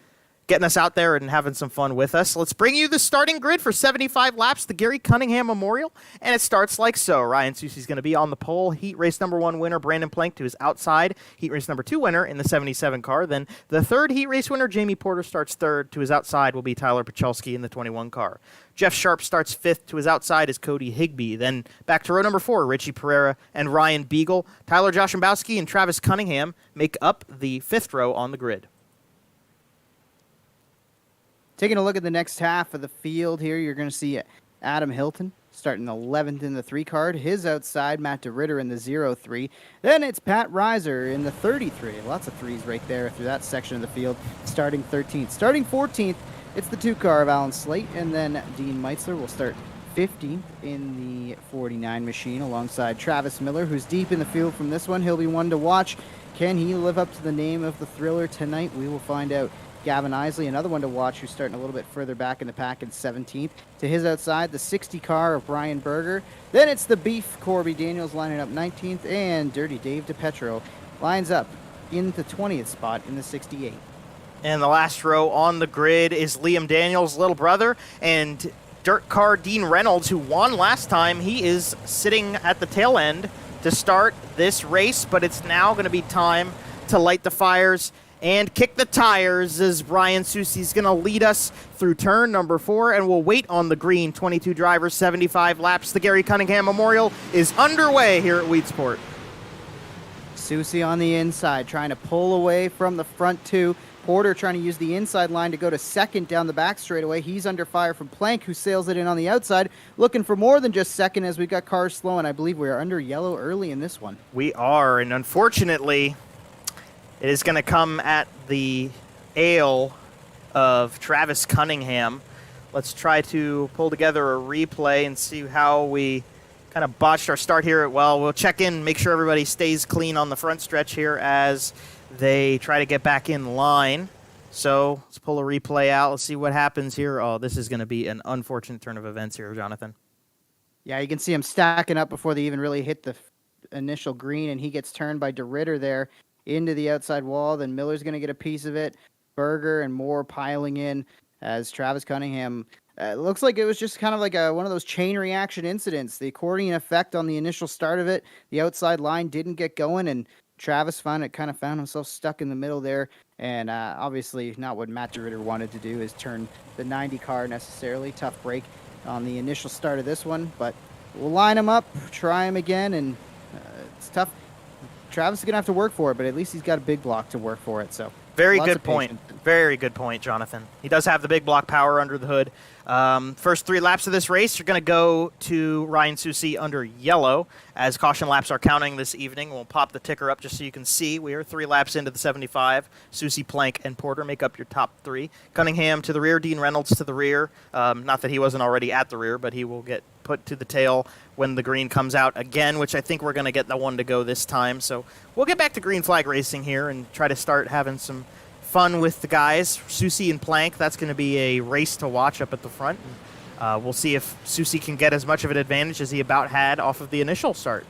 getting us out there and having some fun with us. Let's bring you the starting grid for 75 laps, the Gary Cunningham Memorial, and it starts like so. Ryan Susie's going to be on the pole. Heat race number 1 winner, Brandon Plank, to his outside. Heat race number 2 winner in the 77 car. Then the third heat race winner, Jamie Porter, starts third. To his outside will be Tyler Pachelski in the 21 car. Jeff Sharp starts 5th. To his outside is Cody Higbee. Then back to row number 4, Richie Pereira and Ryan Beagle. Tyler Joshimbowski and Travis Cunningham make up the 5th row on the grid. Taking a look at the next half of the field here, you're going to see Adam Hilton starting 11th in the 3 car. His outside, Matt DeRitter in the 0-3. Then it's Pat Reiser in the 33. Lots of threes right there through that section of the field, starting 13th. Starting 14th, it's the 2 car of Alan Slate, and then Dean Meitzler will start 15th in the 49 machine alongside Travis Miller, who's deep in the field from this one. He'll be one to watch. Can he live up to the name of the thriller tonight? We will find out. Gavin Isley, another one to watch, who's starting a little bit further back in the pack in 17th. To his outside, the 60 car of Brian Berger. Then it's the Beef, Corby Daniels, lining up 19th, and Dirty Dave DePetro lines up in the 20th spot in the 68. And the last row on the grid is Liam Daniels' little brother and dirt car Dean Reynolds, who won last time. He is sitting at the tail end to start this race, but it's now going to be time to light the fires and kick the tires as Brian Susie's going to lead us through turn number 4, and we'll wait on the green. 22 drivers, 75 laps. The Gary Cunningham Memorial is underway here at Weedsport. Susie on the inside, trying to pull away from the front 2. Porter trying to use the inside line to go to second down the back straightaway. He's under fire from Plank, who sails it in on the outside, looking for more than just second as we've got cars slow, and I believe we are under yellow early in this one. We are, and unfortunately, it is going to come at the ale of Travis Cunningham. Let's try to pull together a replay and see how we kind of botched our start here. Well, we'll check in, make sure everybody stays clean on the front stretch here as they try to get back in line. So let's pull a replay out. Let's see what happens here. Oh, this is going to be an unfortunate turn of events here, Jonathan. Yeah, you can see him stacking up before they even really hit the initial green, and he gets turned by DeRitter there into the outside wall. Then Miller's going to get a piece of it. Berger and Moore piling in as Travis Cunningham. Looks like it was just kind of like one of those chain reaction incidents. The accordion effect on the initial start of it. The outside line didn't get going, and Travis found himself stuck in the middle there. And obviously not what Matt DeRitter wanted to do is turn the 90 car necessarily. Tough break on the initial start of this one, but we'll line him up, try him again, and it's tough. Travis is going to have to work for it, but at least he's got a big block to work for it. So very good point. Very good point, Jonathan. He does have the big block power under the hood. First 3 laps of this race are going to go to Ryan Susie under yellow as caution laps are counting this evening. We'll pop the ticker up just so you can see. We are 3 laps into the 75. Susie, Plank, and Porter make up your top 3. Cunningham to the rear, Dean Reynolds to the rear. Not that he wasn't already at the rear, but he will get put to the tail when the green comes out again, which I think we're going to get the one to go this time. So we'll get back to green flag racing here and try to start having some fun with the guys. Susie and Plank, that's going to be a race to watch up at the front. We'll see if Susie can get as much of an advantage as he about had off of the initial start.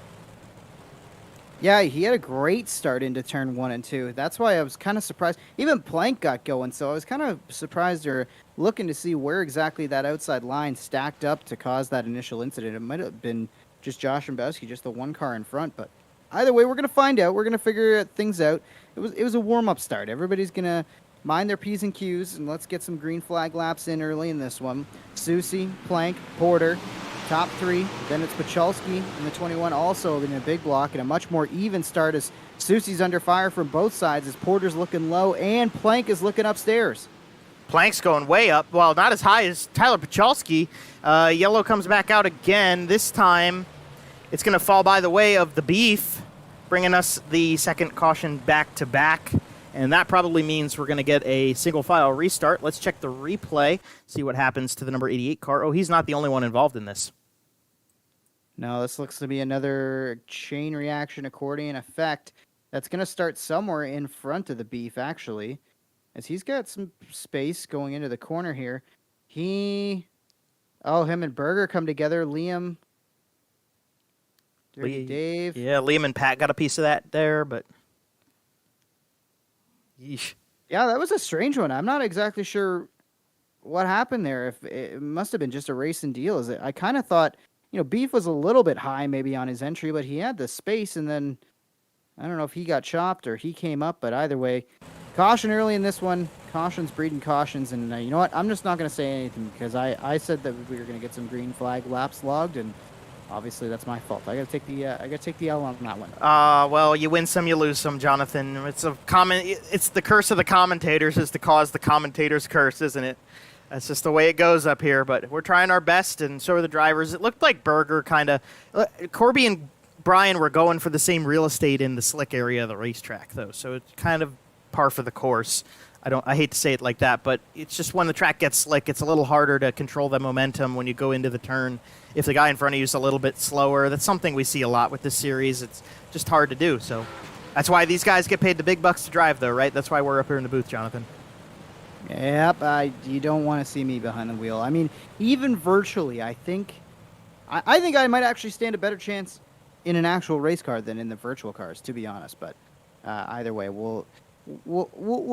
Yeah, he had a great start into turn 1 and 2. That's why I was kind of surprised. Even Plank got going, so I was kind of surprised or looking to see where exactly that outside line stacked up to cause that initial incident. It might have been just Josh Mbowski, just the one car in front, but either way, we're going to find out. We're going to figure things out. It was a warm-up start. Everybody's going to mind their P's and Q's, and let's get some green flag laps in early in this one. Susie, Plank, Porter, top 3. Then it's Pachelski in the 21, also in a big block, and a much more even start as Susie's under fire from both sides as Porter's looking low and Plank is looking upstairs. Plank's going way up. Well, not as high as Tyler Pachalski. Yellow comes back out again. This time, it's going to fall by the way of the Beef, bringing us the second caution back-to-back. And that probably means we're going to get a single-file restart. Let's check the replay, see what happens to the number 88 car. Oh, he's not the only one involved in this. No, this looks to be another chain reaction accordion effect that's going to start somewhere in front of the Beef, actually, as he's got some space going into the corner here. Him and Berger come together. Liam, Dave. Yeah, Liam and Pat got a piece of that there, but... Yeesh. Yeah, that was a strange one. I'm not exactly sure what happened there. If it must have been just a racing deal. I kind of thought, Beef was a little bit high maybe on his entry, but he had the space, and then I don't know if he got chopped or he came up, but either way, caution early in this one. Cautions breeding cautions, and you know what? I'm just not going to say anything because I said that we were going to get some green flag laps logged, and obviously that's my fault. I got to take the L on that one. Well, you win some, you lose some, Jonathan. It's the curse of the commentators is to cause the commentators' curse, isn't it? That's just the way it goes up here, but we're trying our best, and so are the drivers. It looked like Berger Corby and Brian were going for the same real estate in the slick area of the racetrack, though, so it's kind of par for the course. I hate to say it like that, but it's just when the track gets slick, it's a little harder to control the momentum when you go into the turn. If the guy in front of you is a little bit slower, that's something we see a lot with this series. It's just hard to do, so that's why these guys get paid the big bucks to drive, though, right? That's why we're up here in the booth, Jonathan. Yep, you don't want to see me behind the wheel. I mean, even virtually, I think I might actually stand a better chance in an actual race car than in the virtual cars, to be honest. But either way, we'll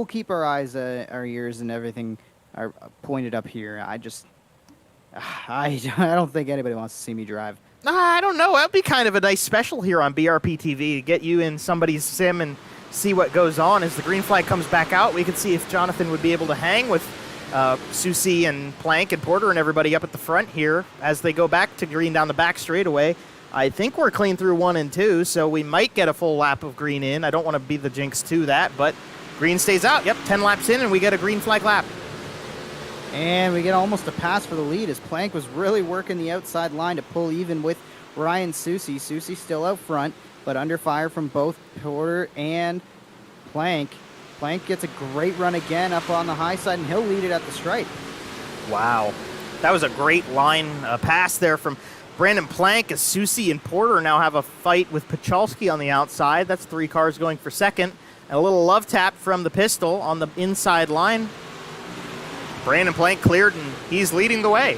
keep our eyes, our ears, and everything are pointed up here. I don't think anybody wants to see me drive. I don't know. That'd be kind of a nice special here on BRPtv to get you in somebody's sim and see what goes on. As the green flag comes back out, we can see if Jonathan would be able to hang with Susie and Plank and Porter and everybody up at the front here as they go back to green down the back straightaway. I think we're clean through 1 and 2, so we might get a full lap of green in. I don't want to be the jinx to that, but green stays out. Yep, 10 laps in, and we get a green flag lap. And we get almost a pass for the lead as Plank was really working the outside line to pull even with Ryan Susie. Susie still out front, but under fire from both Porter and Plank. Plank gets a great run again up on the high side, and he'll lead it at the stripe. Wow. That was a great line pass there from Brandon Plank as Susie and Porter now have a fight with Pachalski on the outside. That's 3 cars going for second. And a little love tap from the pistol on the inside line. Brandon Plank cleared, and he's leading the way.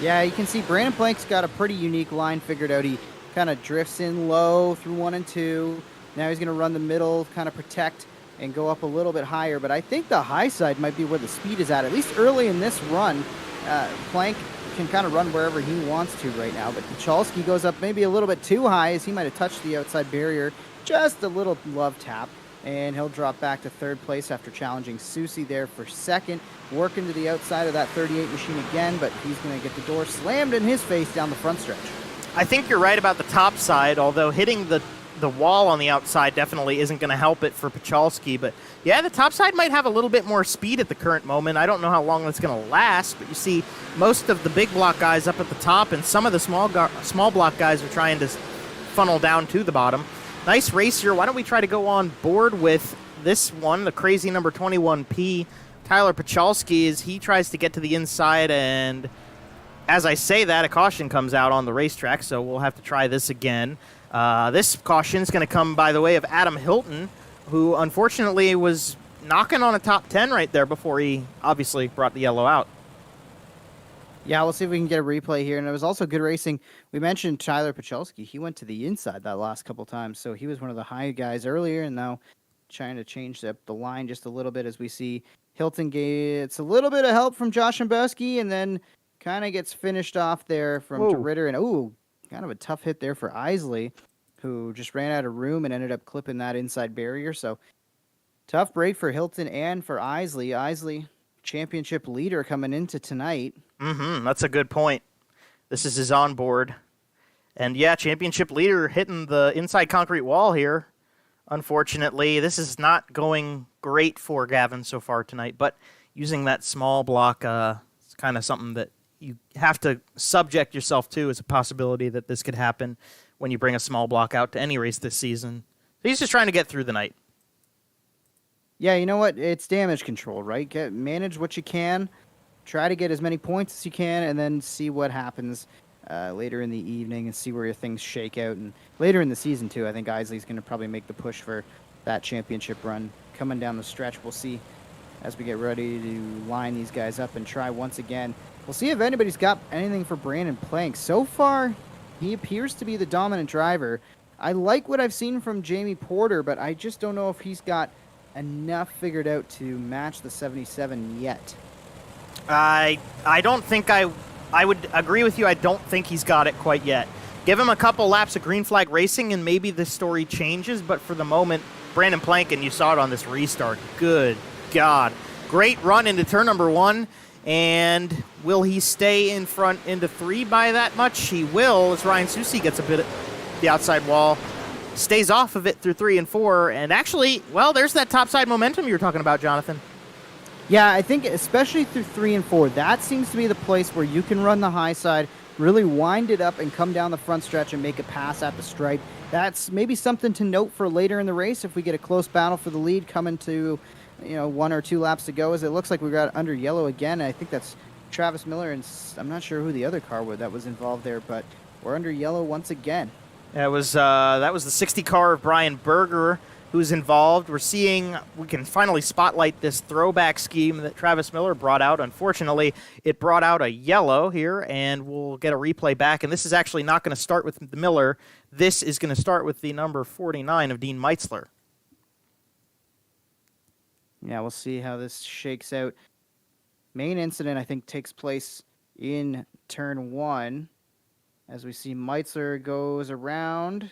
Yeah, you can see Brandon Plank's got a pretty unique line figured out. He kind of drifts in low through 1 and 2. Now he's going to run the middle, kind of protect, and go up a little bit higher. But I think the high side might be where the speed is at least early in this run. Plank can kind of run wherever he wants to right now. But Pachalski goes up maybe a little bit too high as he might have touched the outside barrier. Just a little love tap. And he'll drop back to 3rd place after challenging Susie there for 2nd. Working to the outside of that 38 machine again, but he's going to get the door slammed in his face down the front stretch. I think you're right about the top side, although hitting the wall on the outside definitely isn't going to help it for Pachalski. But yeah, the top side might have a little bit more speed at the current moment. I don't know how long that's going to last, but you see most of the big block guys up at the top, and some of the small block guys are trying to funnel down to the bottom. Nice race here. Why don't we try to go on board with this one, the crazy number 21P, Tyler Pachalski, as he tries to get to the inside, and as I say that, a caution comes out on the racetrack, so we'll have to try this again. This caution is going to come by the way of Adam Hilton, who unfortunately was knocking on a top 10 right there before he obviously brought the yellow out. Yeah, we'll see if we can get a replay here. And it was also good racing. We mentioned Tyler Pachalski. He went to the inside that last couple times, so he was one of the high guys earlier, and now trying to change up the line just a little bit as we see Hilton gets a little bit of help from Josh Shambowski, and then kind of gets finished off there from Ritter. And, kind of a tough hit there for Isley, who just ran out of room and ended up clipping that inside barrier. So tough break for Hilton and for Isley. Isley, championship leader coming into tonight. That's a good point. This is his onboard. And yeah, championship leader hitting the inside concrete wall here. unfortunately. This is not going great for Gavin so far tonight, but using that small block is kind of something that you have to subject yourself to as a possibility that this could happen when you bring a small block out to any race this season. So he's just trying to get through the night. Yeah, you know what? It's damage control, right? Manage what you can, try to get as many points as you can, and then see what happens later in the evening and see where things shake out. And later in the season, too, I think Isley's going to probably make the push for that championship run coming down the stretch. We'll see as we get ready to line these guys up and try once again. We'll see if anybody's got anything for Brandon Plank. So far, he appears to be the dominant driver. I like what I've seen from Jamie Porter, but I just don't know if he's got enough figured out to match the 77 yet. I don't think I would agree with you. I don't think he's got it quite yet. Give him a couple laps of green flag racing and maybe the story changes, but for the moment, Brandon Plank, and you saw it on this restart, good God. Great run into turn number 1, and will he stay in front into 3 by that much? He will, as Ryan Susi gets a bit at the outside wall. Stays off of it through 3 and 4, and actually, well, there's that topside momentum you were talking about, Jonathan. Yeah, I think especially through 3 and 4, that seems to be the place where you can run the high side, really wind it up and come down the front stretch and make a pass at the stripe. That's maybe something to note for later in the race if we get a close battle for the lead coming to, 1 or 2 laps to go, as it looks like we got under yellow again. I think that's Travis Miller, and I'm not sure who the other car that was involved there, but we're under yellow once again. That was the 60 car of Brian Berger who's involved. We're seeing we can finally spotlight this throwback scheme that Travis Miller brought out. Unfortunately, it brought out a yellow here, and we'll get a replay back. And this is actually not going to start with the Miller. This is going to start with the number 49 of Dean Meitzler. Yeah, we'll see how this shakes out. Main incident, I think, takes place in turn 1. As we see Meitzler goes around,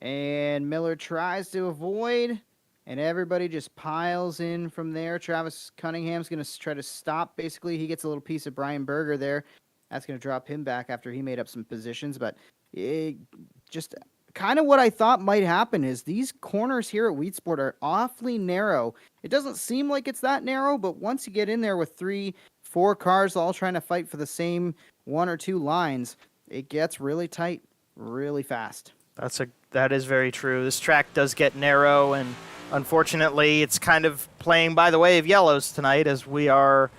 and Miller tries to avoid, and everybody just piles in from there. Travis Cunningham's going to try to stop, basically. He gets a little piece of Brian Berger there. That's going to drop him back after he made up some positions, but it just kind of what I thought might happen is these corners here at Weedsport are awfully narrow. It doesn't seem like it's that narrow, but once you get in there with 3-4 cars all trying to fight for the same 1 or 2 lines, it gets really tight, really fast. That is very true. This track does get narrow, and unfortunately, it's kind of playing by the way of yellows tonight, as we are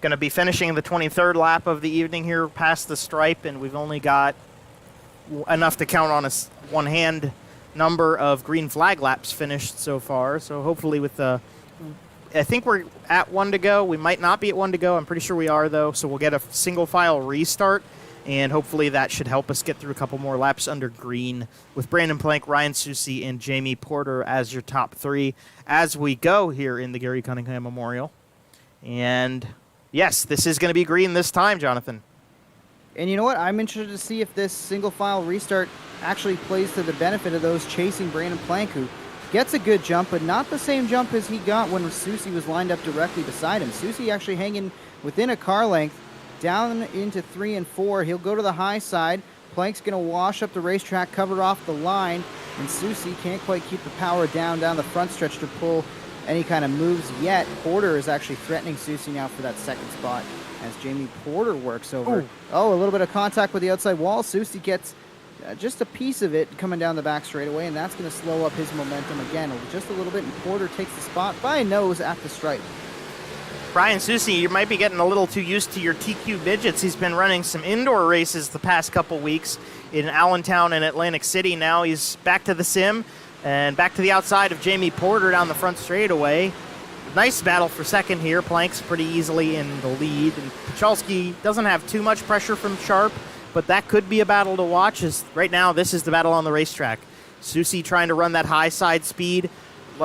going to be finishing the 23rd lap of the evening here past the stripe, and we've only got enough to count on a one-hand number of green flag laps finished so far. So hopefully with I think we're at 1 to go. We might not be at 1 to go. I'm pretty sure we are, though. So we'll get a single file restart, and hopefully that should help us get through a couple more laps under green with Brandon Plank, Ryan Susi, and Jamie Porter as your top 3 as we go here in the Gary Cunningham Memorial. And yes, this is going to be green this time, Jonathan. And you know what? I'm interested to see if this single file restart actually plays to the benefit of those chasing Brandon Plank, who gets a good jump, but not the same jump as he got when Susi was lined up directly beside him. Susi actually hanging within a car length down into 3 and 4. He'll go to the high side. Plank's going to wash up the racetrack, cover off the line, and Susi can't quite keep the power down the front stretch to pull any kind of moves yet. Porter is actually threatening Susi now for that second spot as Jamie Porter works over. Ooh. Oh, a little bit of contact with the outside wall. Susi gets just a piece of it coming down the back straightaway, and that's going to slow up his momentum again just a little bit, and Porter takes the spot by a nose at the stripe. Brian Susi, you might be getting a little too used to your TQ midgets. He's been running some indoor races the past couple weeks in Allentown and Atlantic City. Now he's back to the sim and back to the outside of Jamie Porter down the front straightaway. Nice battle for second here. Plank's pretty easily in the lead, and Pachalski doesn't have too much pressure from Sharp, but that could be a battle to watch, as right now this is the battle on the racetrack. Susi trying to run that high side speed,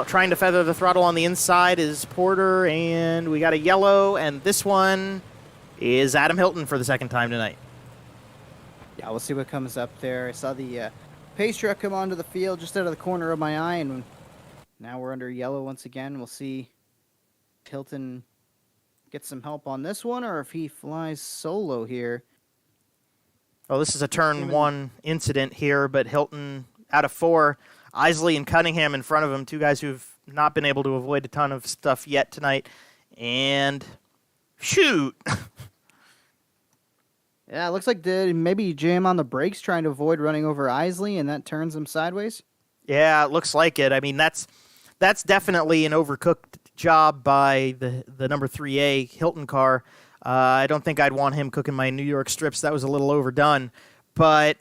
trying to feather the throttle on the inside is Porter, and we got a yellow, and this one is Adam Hilton for the second time tonight. Yeah, we'll see what comes up there. I saw the pace truck come onto the field just out of the corner of my eye, and now we're under yellow once again. We'll see if Hilton gets some help on this one, or if he flies solo here. Oh, this is a turn 1 incident here, but Hilton out of 4. Isley and Cunningham in front of him, two guys who've not been able to avoid a ton of stuff yet tonight. And shoot. Yeah, it looks like maybe jam on the brakes trying to avoid running over Isley, and that turns him sideways. Yeah, it looks like it. I mean, that's definitely an overcooked job by the number 3A Hilton car. I don't think I'd want him cooking my New York strips. That was a little overdone. But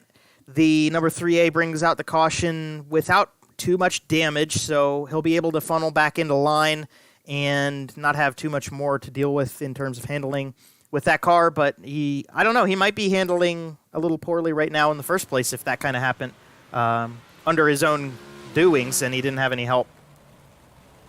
the number 3A brings out the caution without too much damage, so he'll be able to funnel back into line and not have too much more to deal with in terms of handling with that car. But I don't know, he might be handling a little poorly right now in the first place if that kind of happened under his own doings and he didn't have any help.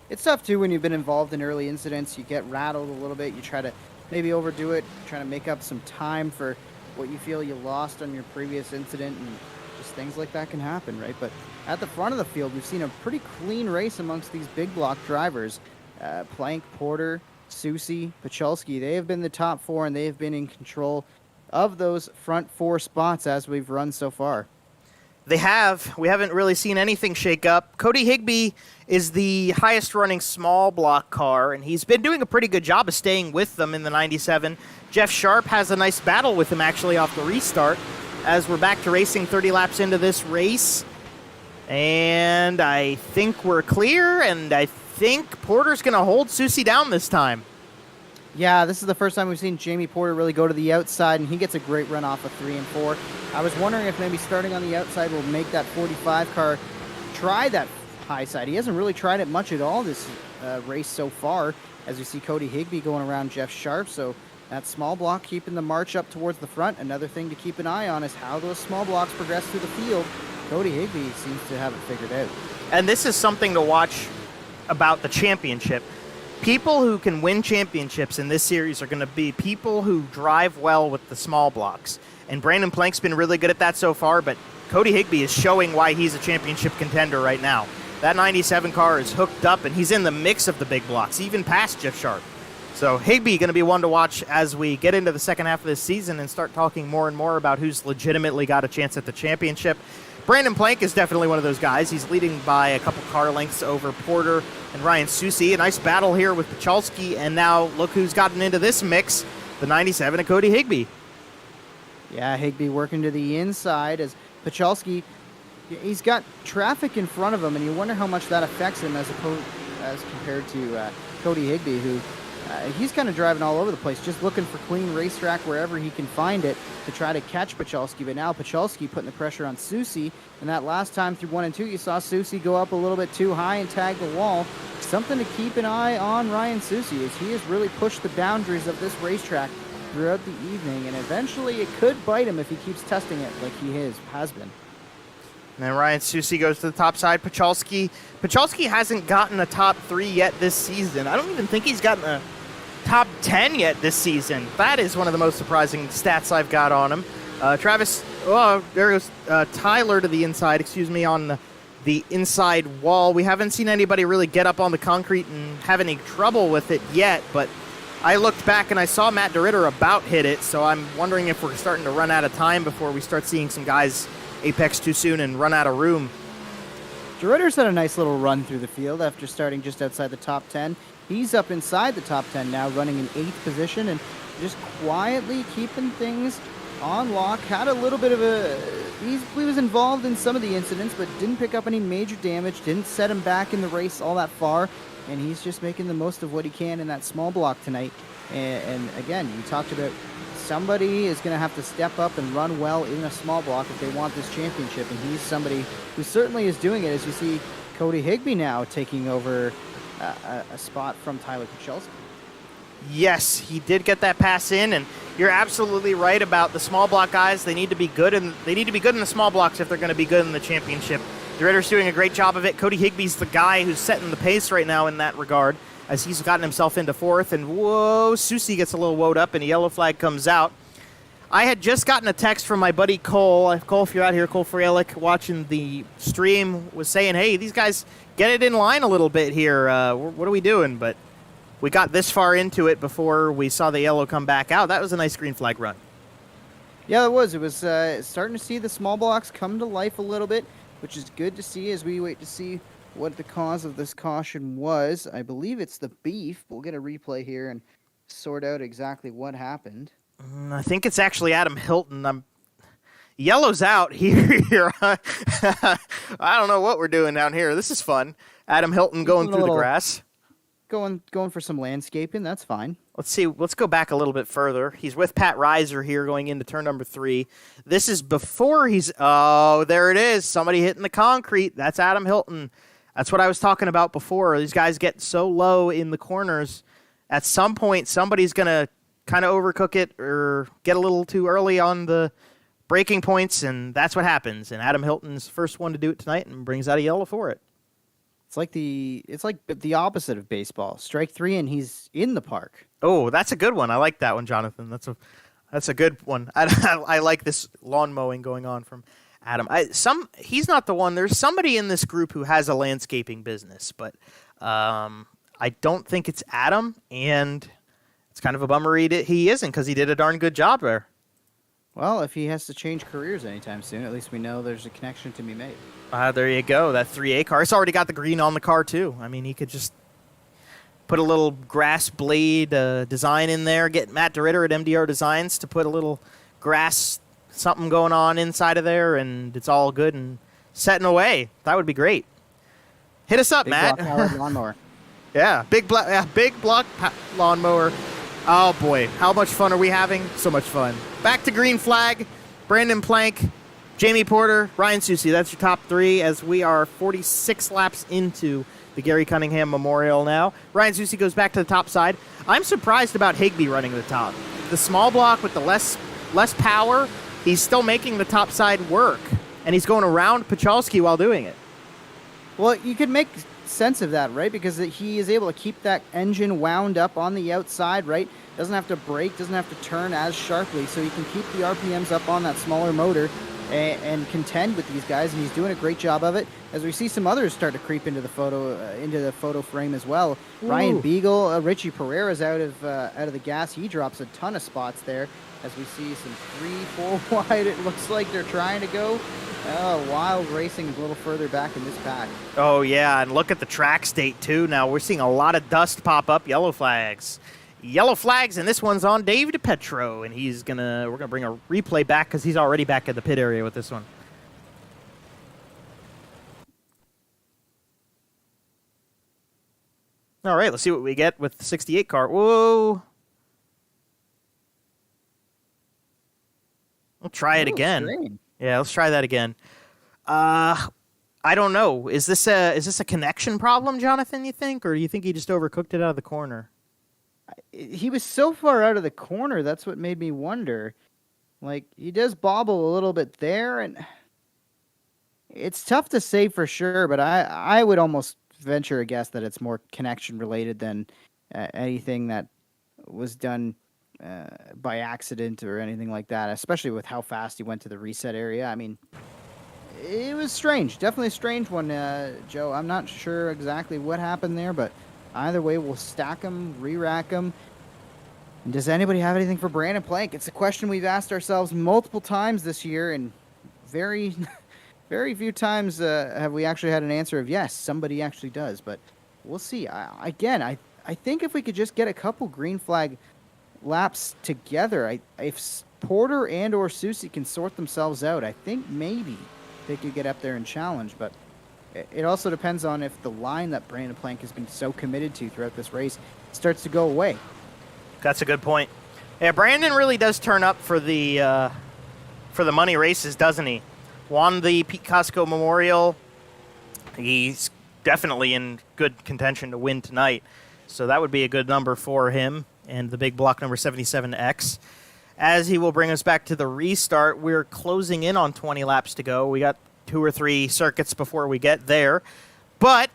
It's tough, too, when you've been involved in early incidents. You get rattled a little bit. You try to maybe overdo it, trying to make up some time for what you feel you lost on your previous incident, and just things like that can happen, right? But at the front of the field, we've seen a pretty clean race amongst these big block drivers. Plank, Porter, Susie, Pacholski, they have been the top four, and they have been in control of those front four spots as we've run so far. They have. We haven't really seen anything shake up. Cody Higbee is the highest running small block car, and he's been doing a pretty good job of staying with them in the 97. Jeff Sharp has a nice battle with him actually off the restart as we're back to racing 30 laps into this race. And I think we're clear, and I think Porter's going to hold Susie down this time. Yeah, this is the first time we've seen Jamie Porter really go to the outside, and he gets a great run off of 3 and 4. I was wondering if maybe starting on the outside will make that 45 car try that high side. He hasn't really tried it much at all this race so far, as we see Cody Higbee going around Jeff Sharp. So that small block keeping the march up towards the front. Another thing to keep an eye on is how those small blocks progress through the field. Cody Higbee seems to have it figured out. And this is something to watch about the championship. People who can win championships in this series are going to be people who drive well with the small blocks. And Brandon Plank's been really good at that so far, but Cody Higbee is showing why he's a championship contender right now. That 97 car is hooked up, and he's in the mix of the big blocks, even past Jeff Sharp. So Higbee going to be one to watch as we get into the second half of this season and start talking more and more about who's legitimately got a chance at the championship. Brandon Plank is definitely one of those guys. He's leading by a couple car lengths over Porter and Ryan Susie. A nice battle here with Pacholski, and now look who's gotten into this mix, the 97 of Cody Higbee. Yeah, Higbee working to the inside as Pacholski, he's got traffic in front of him, and you wonder how much that affects him as compared to Cody Higbee, who he's kind of driving all over the place, just looking for clean racetrack wherever he can find it to try to catch Pacholski. But now Pacholski putting the pressure on Susie, and that last time through 1 and 2, you saw Susie go up a little bit too high and tag the wall. Something to keep an eye on Ryan Susie, as he has really pushed the boundaries of this racetrack throughout the evening, and eventually it could bite him if he keeps testing it like he has been. And then Ryan Susie goes to the top side. Pacholski hasn't gotten a top 3 yet this season. I don't even think he's gotten a top 10 yet this season. That is one of the most surprising stats I've got on him. There goes Tyler to the inside, on the inside wall. We haven't seen anybody really get up on the concrete and have any trouble with it yet, but I looked back and I saw Matt DeRitter about hit it, so I'm wondering if we're starting to run out of time before we start seeing some guys apex too soon and run out of room. DeRitter's had a nice little run through the field after starting just outside the top 10. He's up inside the top 10 now, running in 8th position and just quietly keeping things on lock. Had a little bit of he was involved in some of the incidents, but didn't pick up any major damage, didn't set him back in the race all that far, and he's just making the most of what he can in that small block tonight. And again, you talked about somebody is going to have to step up and run well in a small block if they want this championship, and he's somebody who certainly is doing it, as you see Cody Higbee now taking over a spot from Tyler Pacholski. Yes, he did get that pass in, and you're absolutely right about the small block guys. They need to be good, and they need to be good in the small blocks if they're going to be good in the championship. DeRitter's doing a great job of it. Cody Higbee's the guy who's setting the pace right now in that regard, as he's gotten himself into 4th, and whoa, Susie gets a little woed up, and a yellow flag comes out. I had just gotten a text from my buddy Cole. Cole, if you're out here, Cole Freilich, watching the stream, was saying, hey, these guys get it in line a little bit here. What are we doing? But we got this far into it before we saw the yellow come back out. That was a nice green flag run. Yeah, it was. It was starting to see the small blocks come to life a little bit. which is good to see as we wait to see what the cause of this caution was. I believe it's the beef. We'll get a replay here and sort out exactly what happened. I think it's actually Adam Hilton. Yellow's out here. I don't know what we're doing down here. This is fun. Adam Hilton going through the grass. Going for some landscaping. That's fine. Let's see. Let's go back a little bit further. He's with Pat Reiser here going into turn number 3. This is before he's... Oh, there it is. Somebody hitting the concrete. That's Adam Hilton. That's what I was talking about before. These guys get so low in the corners. At some point, somebody's going to kind of overcook it or get a little too early on the breaking points, and that's what happens. And Adam Hilton's the first one to do it tonight and brings out a yellow for it. It's like the opposite of baseball. Strike 3 and he's in the park. Oh, that's a good one. I like that one, Jonathan. That's a good one. I like this lawn mowing going on from Adam. He's not the one. There's somebody in this group who has a landscaping business, but I don't think it's Adam, and it's kind of a bummer he isn't, because he did a darn good job there. Well, if he has to change careers anytime soon, at least we know there's a connection to be made. There you go. That 3A car. It's already got the green on the car, too. I mean, he could just put a little grass blade design in there, get Matt DeRitter at MDR Designs to put a little grass something going on inside of there, and it's all good and setting away. That would be great. Hit us up, Matt. Big block powered lawnmower. Yeah, big block lawnmower. Oh, boy. How much fun are we having? So much fun. Back to green flag. Brandon Plank, Jamie Porter, Ryan Susi. That's your top 3 as we are 46 laps into the Gary Cunningham Memorial now. Ryan Susi goes back to the top side. I'm surprised about Higbee running the top. The small block with the less power, he's still making the top side work. And he's going around Pachalski while doing it. Well, you could make sense of that, right? Because he is able to keep that engine wound up on the outside, right? Doesn't have to brake, doesn't have to turn as sharply, so he can keep the RPMs up on that smaller motor and contend with these guys, and he's doing a great job of it. As we see some others start to creep into the photo frame as well. Ooh. Ryan Beagle, Richie Pereira's out of the gas. He drops a ton of spots there. As we see some 3-4 wide, it looks like they're trying to go. Wild Racing is a little further back in this pack. Oh, yeah, and look at the track state, too. Now we're seeing a lot of dust pop up, yellow flags. Yellow flags, and this one's on Dave DiPetro, and we're gonna bring a replay back because he's already back at the pit area with this one. All right, let's see what we get with the 68 car. Whoa. We'll try it again. Strange. Yeah, let's try that again. I don't know. Is this a connection problem, Jonathan, you think? Or do you think he just overcooked it out of the corner? He was so far out of the corner, that's what made me wonder. Like, he does bobble a little bit there, and it's tough to say for sure, but I would almost venture a guess that it's more connection related than anything that was done by accident or anything like that, especially with how fast he went to the reset area. I mean, it was strange. Definitely a strange one, Joe. I'm not sure exactly what happened there, but either way, we'll stack them, re-rack them. And does anybody have anything for Brandon Plank? It's a question we've asked ourselves multiple times this year, and very, very few times have we actually had an answer of yes, somebody actually does. But we'll see. I think if we could just get a couple green flag laps together, if Porter and or Susi can sort themselves out, I think maybe they could get up there and challenge. But it also depends on if the line that Brandon Plank has been so committed to throughout this race starts to go away. That's a good point. Yeah, Brandon really does turn up for the money races, doesn't he? Won the Pete Costco Memorial. He's definitely in good contention to win tonight. So that would be a good number for him. And the big block number 77X. As he will bring us back to the restart, we're closing in on 20 laps to go. We got 2 or 3 circuits before we get there. But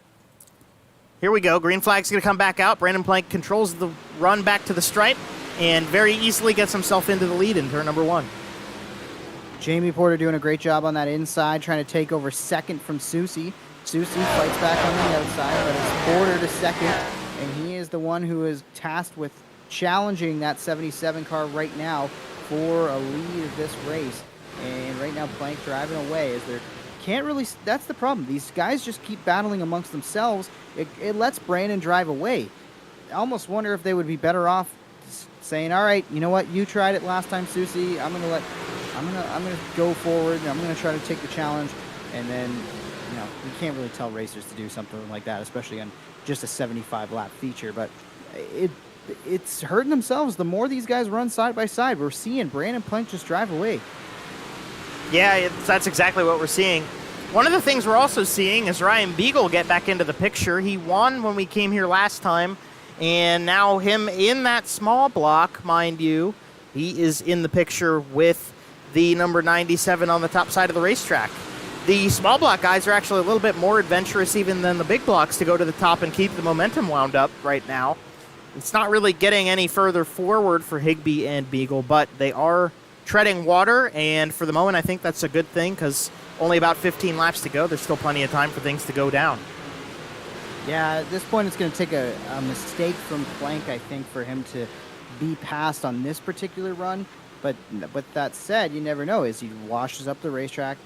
here we go. Green flag's going to come back out. Brandon Plank controls the run back to the stripe and very easily gets himself into the lead in turn number 1. Jamie Porter doing a great job on that inside, trying to take over second from Susi. Susi fights back on the outside, but it's Porter to second, and he is the one who is tasked with challenging that 77 car right now for a lead of this race. And right now Plank driving away as they're can't really. That's the problem. These guys just keep battling amongst themselves. It lets Brandon drive away. I almost wonder if they would be better off saying, "All right, you know what? You tried it last time, Susie. I'm gonna go forward. And I'm gonna try to take the challenge." And then, you can't really tell racers to do something like that, especially on just a 75 lap feature. But it's hurting themselves. The more these guys run side by side, we're seeing Brandon Plank just drive away. Yeah, that's exactly what we're seeing. One of the things we're also seeing is Ryan Beagle get back into the picture. He won when we came here last time, and now him in that small block, mind you, he is in the picture with the number 97 on the top side of the racetrack. The small block guys are actually a little bit more adventurous even than the big blocks to go to the top and keep the momentum wound up right now. It's not really getting any further forward for Higbee and Beagle, but they are treading water, and for the moment I think that's a good thing because only about 15 laps to go. There's still plenty of time for things to go down. Yeah, at this point it's going to take a mistake from Plank, I think, for him to be passed on this particular run. But with that said, you never know. As he washes up the racetrack,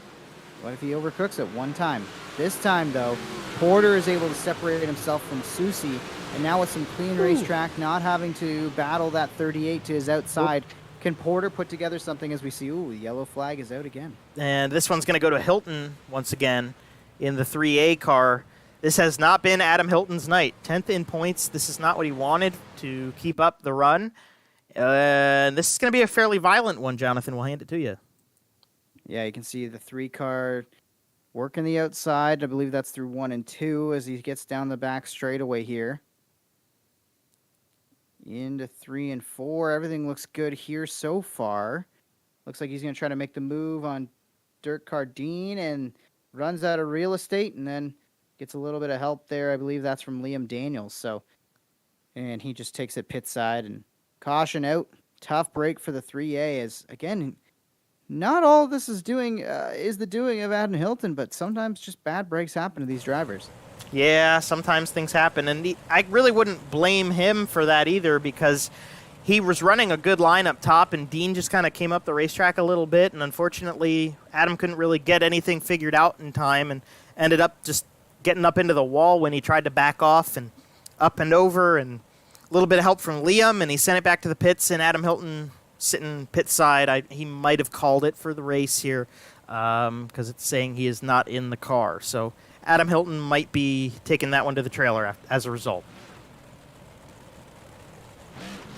what if he overcooks it one time? This time, though, Porter is able to separate himself from Susie, and now with some clean racetrack, not having to battle that 38 to his outside, can Porter put together something as we see, the yellow flag is out again. And this one's going to go to Hilton once again in the 3A car. This has not been Adam Hilton's night. 10th in points. This is not what he wanted to keep up the run. This is going to be a fairly violent one, Jonathan. We'll hand it to you. Yeah, you can see the 3 car working the outside. I believe that's through 1 and 2 as he gets down the back straightaway here. Into 3 and 4. Everything looks good here so far. Looks like he's going to try to make the move on Dirk Cardine and runs out of real estate and then gets a little bit of help there. I believe that's from Liam Daniels. And he just takes it pit side and caution out. Tough break for the 3A as, again, not all of this is the doing of Adam Hilton, but sometimes just bad breaks happen to these drivers. Yeah, sometimes things happen, and I really wouldn't blame him for that either because he was running a good line up top, and Dean just kind of came up the racetrack a little bit, and unfortunately, Adam couldn't really get anything figured out in time and ended up just getting up into the wall when he tried to back off and up and over, and a little bit of help from Liam, and he sent it back to the pits, and Adam Hilton sitting pit side. He might have called it for the race here because it's saying he is not in the car. So Adam Hilton might be taking that one to the trailer as a result.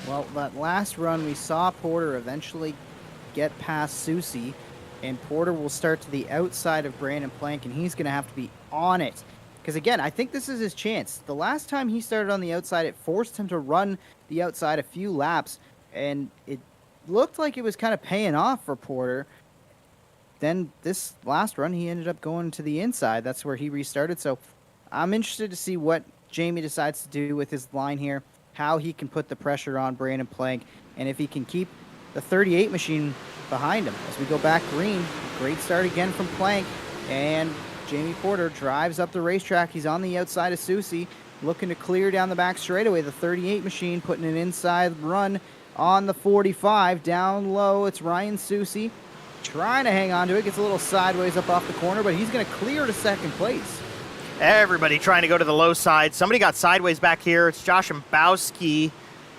Well, that last run, we saw Porter eventually get past Susie, and Porter will start to the outside of Brandon Plank, and he's going to have to be on it. Because, again, I think this is his chance. The last time he started on the outside, it forced him to run the outside a few laps, and it looked like it was kind of paying off for Porter. Then this last run, he ended up going to the inside. That's where he restarted. So I'm interested to see what Jamie decides to do with his line here, how he can put the pressure on Brandon Plank, and if he can keep the 38 machine behind him. As we go back green, great start again from Plank, and Jamie Porter drives up the racetrack. He's on the outside of Susie, looking to clear down the back straightaway. The 38 machine putting an inside run on the 45. Down low, it's Ryan Susie trying to hang on to it. Gets a little sideways up off the corner, but he's going to clear to second place. Everybody trying to go to the low side. Somebody got sideways back here. It's Josh Mbowski,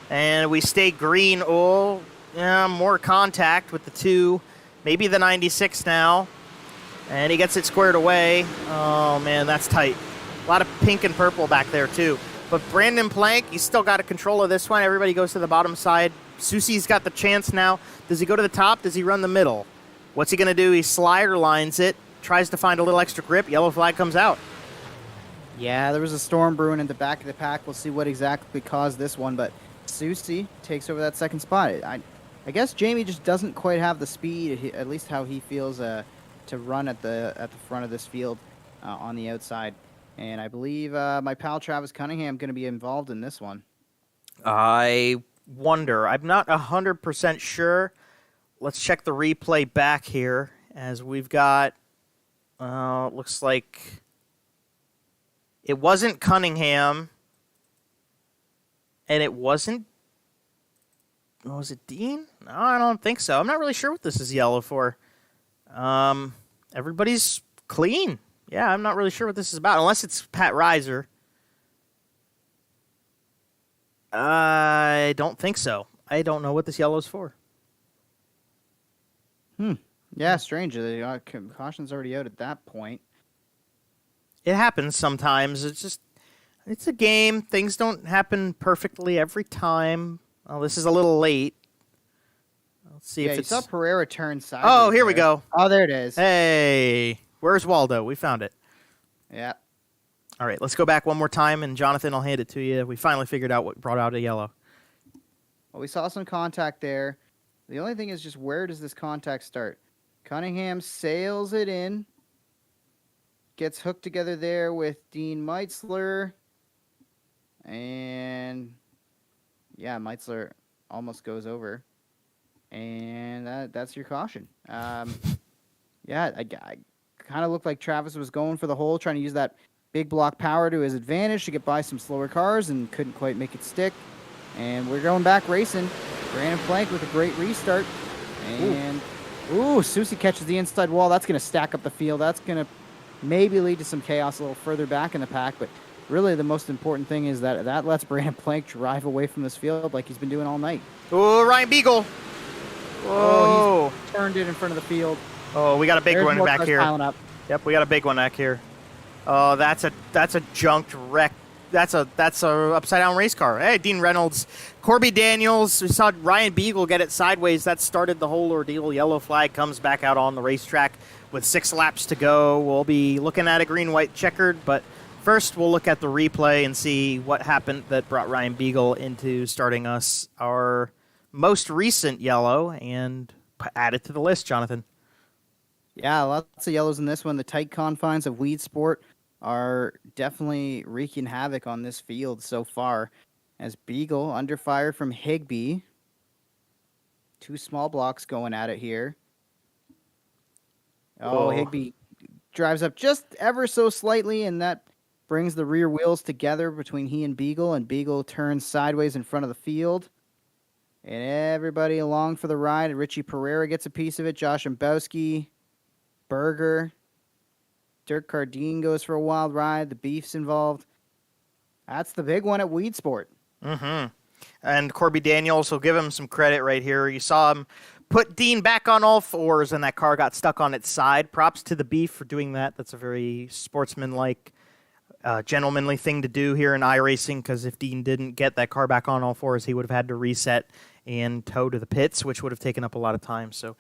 and we stay green. More contact with the 2. Maybe the 96 now. And he gets it squared away. Oh, man, that's tight. A lot of pink and purple back there, too. But Brandon Plank, he's still got a control of this one. Everybody goes to the bottom side. Susie's got the chance now. Does he go to the top? Does he run the middle? What's he going to do? He slider lines it, tries to find a little extra grip. Yellow flag comes out. Yeah, there was a storm brewing in the back of the pack. We'll see what exactly caused this one, but Susie takes over that second spot. I guess Jamie just doesn't quite have the speed, at least how he feels, to run at the front of this field on the outside. And I believe my pal Travis Cunningham going to be involved in this one. I wonder. I'm not 100% sure. Let's check the replay back here as we've got, looks like it wasn't Cunningham, and it wasn't, was it Dean? No, I don't think so. I'm not really sure what this is yellow for. Everybody's clean. Yeah, I'm not really sure what this is about, unless it's Pat Reiser. I don't think so. I don't know what this yellow's for. Yeah, strange. The caution's already out at that point. It happens sometimes. It's a game. Things don't happen perfectly every time. Oh, this is a little late. Let's see if it's... you saw Pereira turn sideways. Oh, here we go. Oh, there it is. Hey, where's Waldo? We found it. Yeah. All right, let's go back one more time, and Jonathan, I'll hand it to you. We finally figured out what brought out a yellow. Well, we saw some contact there. The only thing is just where does this contact start? Cunningham sails it in. Gets hooked together there with Dean Meitzler. And, yeah, Meitzler almost goes over. And that's your caution. Yeah, I kind of looked like Travis was going for the hole, trying to use that big block power to his advantage to get by some slower cars, and couldn't quite make it stick. And we're going back racing. Brandon Plank with a great restart. And, Susie catches the inside wall. That's going to stack up the field. That's going to maybe lead to some chaos a little further back in the pack. But really the most important thing is that lets Brandon Plank drive away from this field like he's been doing all night. Oh, Ryan Beagle. Oh, he's turned it in front of the field. Oh, we got a big one back here. Up. Yep, we got a big one back here. Oh, that's a junked wreck. That's a upside down race car. Hey, Dean Reynolds, Corby Daniels. We saw Ryan Beagle get it sideways. That started the whole ordeal. Yellow flag comes back out on the racetrack with 6 laps to go. We'll be looking at a green-white checkered, but first we'll look at the replay and see what happened that brought Ryan Beagle into starting us our most recent yellow and add it to the list, Jonathan. Yeah, lots of yellows in this one. The tight confines of Weedsport are definitely wreaking havoc on this field so far. As Beagle under fire from Higbee. 2 small blocks going at it here. Oh, Higbee drives up just ever so slightly, and that brings the rear wheels together between he and Beagle turns sideways in front of the field. And everybody along for the ride. Richie Pereira gets a piece of it. Josh Mbowski, Berger, Dirk Cardine goes for a wild ride. The Beef's involved. That's the big one at Weedsport. Mm-hmm. And Corby Daniels, will give him some credit right here. You saw him put Dean back on all fours, and that car got stuck on its side. Props to the Beef for doing that. That's a very sportsmanlike, gentlemanly thing to do here in iRacing, because if Dean didn't get that car back on all fours, he would have had to reset and tow to the pits, which would have taken up a lot of time. So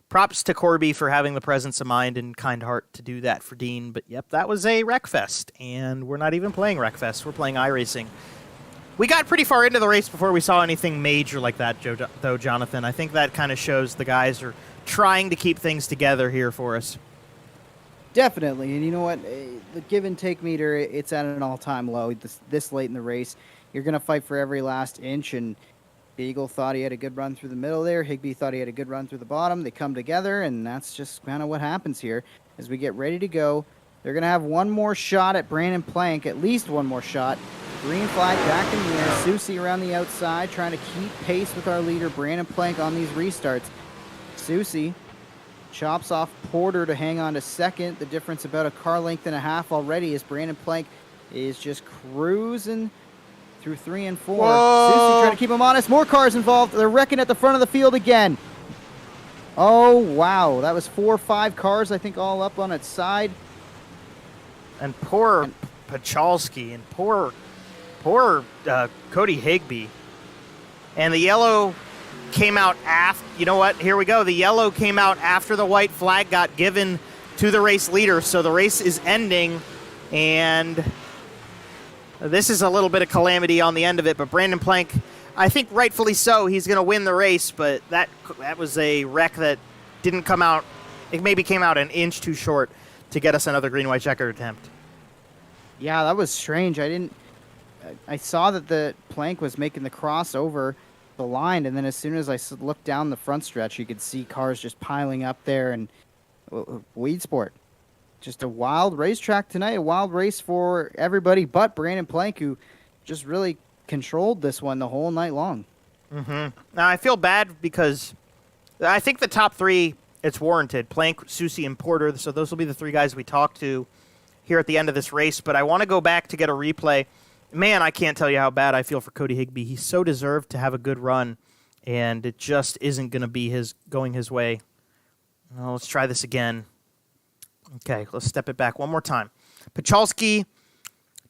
props to Corby for having the presence of mind and kind heart to do that for Dean. But, yep, that was a Wreckfest, and we're not even playing Wreckfest. We're playing iRacing. We got pretty far into the race before we saw anything major like that, though, Jonathan. I think that kind of shows the guys are trying to keep things together here for us. Definitely, and you know what? The give and take meter, it's at an all-time low this late in the race. You're going to fight for every last inch, and Beagle thought he had a good run through the middle there. Higbee thought he had a good run through the bottom. They come together, and that's just kind of what happens here. As we get ready to go, they're going to have one more shot at Brandon Plank, at least one more shot. Green flag back in the air. Susie around the outside, trying to keep pace with our leader, Brandon Plank, on these restarts. Susie chops off Porter to hang on to second. The difference about a car length and a half already as Brandon Plank is just cruising through 3 and 4. Whoa. Susie trying to keep him honest. More cars involved. They're wrecking at the front of the field again. Oh, wow. That was 4 or 5 cars, I think, all up on its side. And poor Pachalski and poor Cody Higbee. And the yellow came out after. You know what? Here we go. The yellow came out after the white flag got given to the race leader. So the race is ending, and this is a little bit of calamity on the end of it. But Brandon Plank, I think rightfully so, he's going to win the race. But that was a wreck that didn't come out. It maybe came out an inch too short to get us another green-white checker attempt. Yeah, that was strange. I saw that the Plank was making the cross over the line, and then as soon as I looked down the front stretch, you could see cars just piling up there. And Weedsport, just a wild racetrack tonight, a wild race for everybody but Brandon Plank, who just really controlled this one the whole night long. Mm-hmm. Now, I feel bad because I think the top 3 it's warranted. Plank, Susie, and Porter. So those will be the 3 guys we talk to here at the end of this race. But I want to go back to get a replay. Man, I can't tell you how bad I feel for Cody Higbee. He so deserved to have a good run, and it just isn't going to be going his way. Well, let's try this again. Okay, let's step it back one more time. Pachalski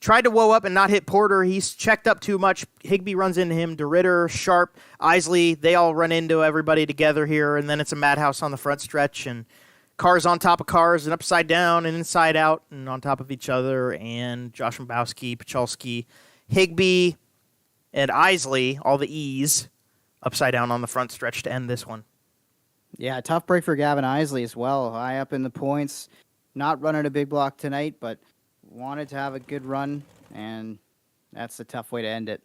tried to woe up and not hit Porter. He's checked up too much. Higbee runs into him. DeRitter, Sharp, Isley, they all run into everybody together here, and then it's a madhouse on the front stretch, and cars on top of cars and upside down and inside out and on top of each other, and Josh Mbowski, Pachalski, Higbee, and Isley, all the E's, upside down on the front stretch to end this one. Yeah, tough break for Gavin Isley as well. High up in the points. Not running a big block tonight, but wanted to have a good run, and that's a tough way to end it.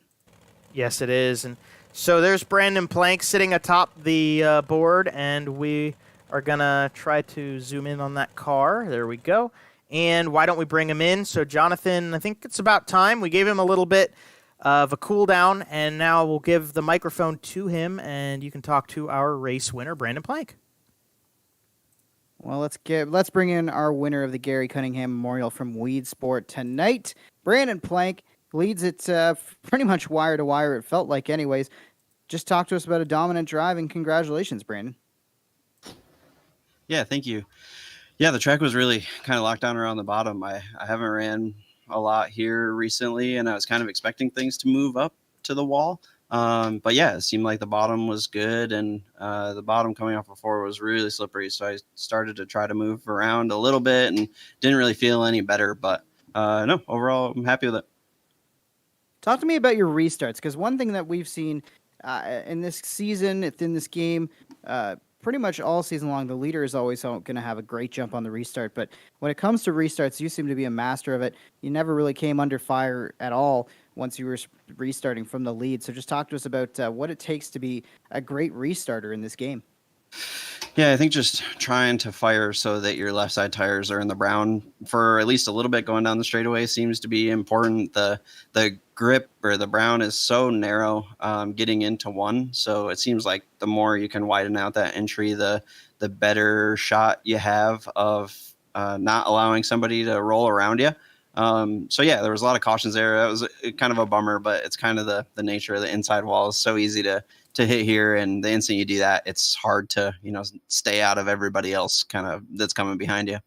Yes, it is. And so there's Brandon Plank sitting atop the board, and we are going to try to zoom in on that car. There we go. And why don't we bring him in? So Jonathan, I think it's about time. We gave him a little bit of a cool down, and now we'll give the microphone to him, and you can talk to our race winner, Brandon Plank. Well, let's bring in our winner of the Gary Cunningham Memorial from Weedsport tonight. Brandon Plank leads it pretty much wire to wire, it felt like anyways. Just talk to us about a dominant drive, and congratulations, Brandon. Yeah, thank you. Yeah, the track was really kind of locked down around the bottom. I haven't ran a lot here recently, and I was kind of expecting things to move up to the wall. But yeah, it seemed like the bottom was good, and the bottom coming off before was really slippery. So I started to try to move around a little bit and didn't really feel any better. But no, overall, I'm happy with it. Talk to me about your restarts, because one thing that we've seen in this season, in this game, pretty much all season long, the leader is always going to have a great jump on the restart. But when it comes to restarts, you seem to be a master of it. You never really came under fire at all once you were restarting from the lead. So just talk to us about what it takes to be a great restarter in this game. Yeah, I think just trying to fire so that your left side tires are in the brown for at least a little bit going down the straightaway seems to be important. The grip or the brown is so narrow getting into one. So it seems like the more you can widen out that entry, the better shot you have of not allowing somebody to roll around you. So yeah, there was a lot of cautions there. That was kind of a bummer, but it's kind of the nature of the inside wall. Is so easy to hit here, and the instant you do that, it's hard to stay out of everybody else kind of that's coming behind you.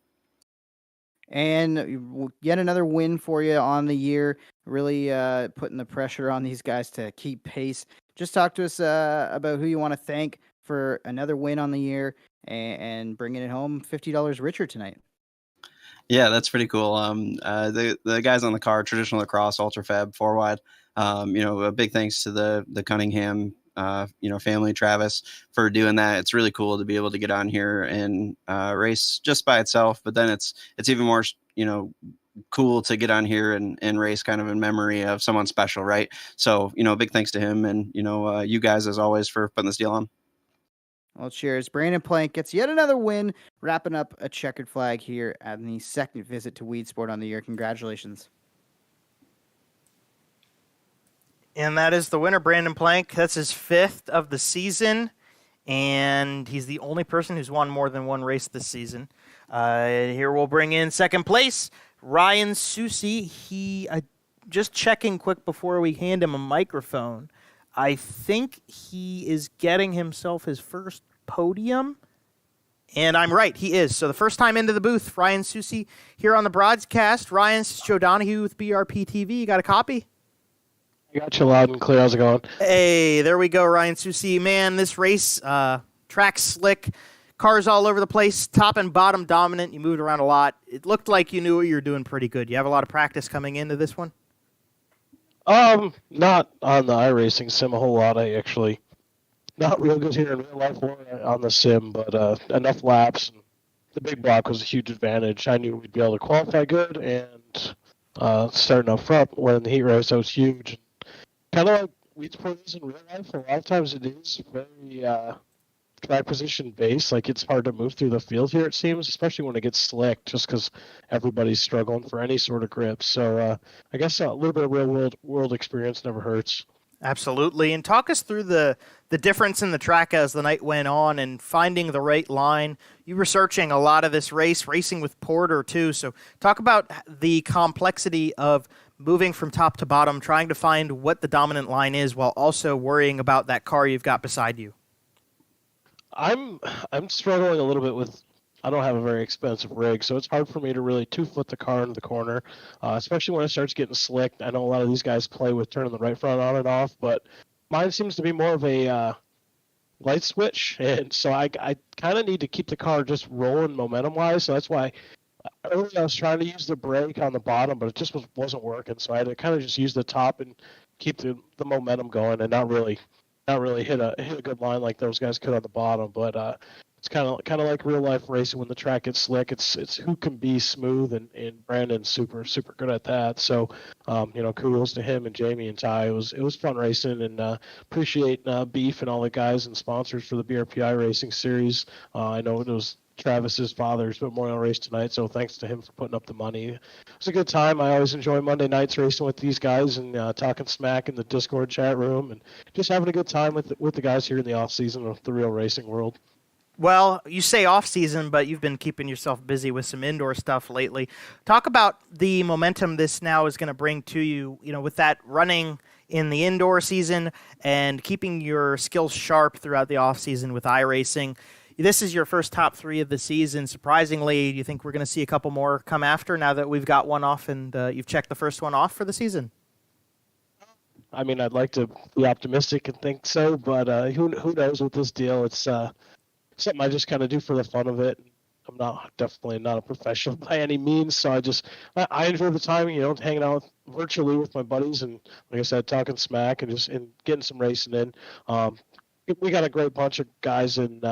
And yet another win for you on the year, really putting the pressure on these guys to keep pace. Just talk to us about who you want to thank for another win on the year and bringing it home $50 richer tonight. Yeah, that's pretty cool. The guys on the car, Traditional Lacrosse, Ultra Fab, 4Wide. A big thanks to the Cunningham family, Travis, for doing that. It's really cool to be able to get on here and race just by itself. But then it's even more, cool to get on here and race kind of in memory of someone special, right? So, big thanks to him and, you guys as always for putting this deal on. Well, cheers. Brandon Plank gets yet another win, wrapping up a checkered flag here at the second visit to Weedsport on the year. Congratulations. And that is the winner, Brandon Plank. That's his 5th of the season, and he's the only person who's won more than one race this season. Here we'll bring in second place, Ryan Susie. He, just checking quick before we hand him a microphone, I think he is getting himself his first podium. And I'm right, he is. So the first time into the booth, Ryan Susie here on the broadcast. Ryan, this is Joe Donahue with BRPtv. You got a copy? I got you loud and clear. How's it going? Hey, there we go, Ryan Susie. Man, this race, track slick, cars all over the place, top and bottom dominant. You moved around a lot. It looked like you knew what you were doing pretty good. You have a lot of practice coming into this one? Not on the iRacing sim a whole lot. I actually not real good here in real life or on the sim, but enough laps. And the big block was a huge advantage. I knew we'd be able to qualify good, and starting up front when the heat race, that was huge. Kind of like Weedsport is in real life. A lot of times it is very track position based. Like, it's hard to move through the field here, it seems, especially when it gets slick, just because everybody's struggling for any sort of grip. So I guess a little bit of real world experience never hurts. Absolutely. And talk us through the difference in the track as the night went on and finding the right line. You were searching a lot of this race, racing with Porter too. So talk about the complexity of moving from top to bottom, trying to find what the dominant line is while also worrying about that car you've got beside you. I'm struggling a little bit with. I don't have a very expensive rig, so it's hard for me to really 2-foot the car into the corner, especially when it starts getting slick. I know a lot of these guys play with turning the right front on and off, but mine seems to be more of a light switch, and so I kind of need to keep the car just rolling momentum-wise. So that's why earlier I was trying to use the brake on the bottom, but it just wasn't working. So I had to kind of just use the top and keep the momentum going, and not really hit a good line like those guys could on the bottom. But it's kind of like real life racing when the track gets slick. It's who can be smooth, and Brandon's super good at that. So kudos to him and Jamie and Ty. It was fun racing, and appreciate Beef and all the guys and sponsors for the BRP iRacing series. I know it was Travis's father's memorial race tonight, so thanks to him for putting up the money. It was a good time. I always enjoy Monday nights racing with these guys and talking smack in the Discord chat room and just having a good time with the guys here in the off season of the real racing world. Well, you say off season, but you've been keeping yourself busy with some indoor stuff lately. Talk about the momentum this now is going to bring to you, with that running in the indoor season and keeping your skills sharp throughout the off season with iRacing. This is your first top 3 of the season. Surprisingly, do you think we're going to see a couple more come after now that we've got one off and you've checked the first one off for the season? I mean, I'd like to be optimistic and think so, but who knows with this deal? It's something I just kind of do for the fun of it. I'm definitely not a professional by any means, so I enjoy the time, hanging out virtually with my buddies and, like I said, talking smack and getting some racing in. We got a great bunch of guys, and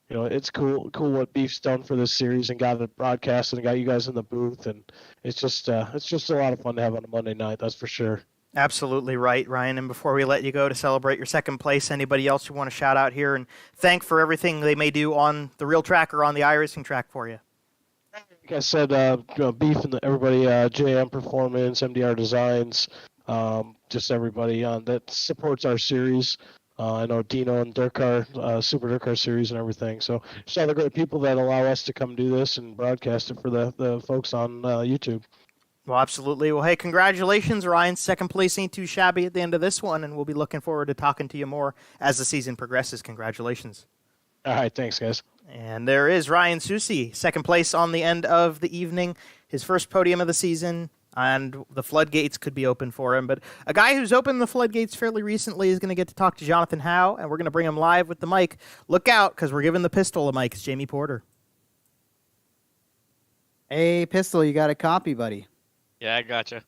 it's cool what Beef's done for this series and got it broadcasted and got you guys in the booth, and it's just a lot of fun to have on a Monday night, that's for sure. Absolutely right, Ryan. And before we let you go to celebrate your second place, anybody else you want to shout out here and thank for everything they may do on the real track or on the iRacing track for you? Like I said, Beef and everybody, JM Performance, MDR Designs, just everybody that supports our series. I know Dino and Durkar, Super Durkar series and everything. So just all the great people that allow us to come do this and broadcast it for the folks on YouTube. Well, absolutely. Well, hey, congratulations, Ryan. Second place ain't too shabby at the end of this one, and we'll be looking forward to talking to you more as the season progresses. Congratulations. All right, thanks, guys. And there is Ryan Susi, second place on the end of the evening, his first podium of the season, and the floodgates could be open for him. But a guy who's opened the floodgates fairly recently is going to get to talk to Jonathan Howe, and we're going to bring him live with the mic. Look out, because we're giving the pistol a mic. It's Jamie Porter. Hey, Pistol, you got a copy, buddy? Yeah, I gotcha.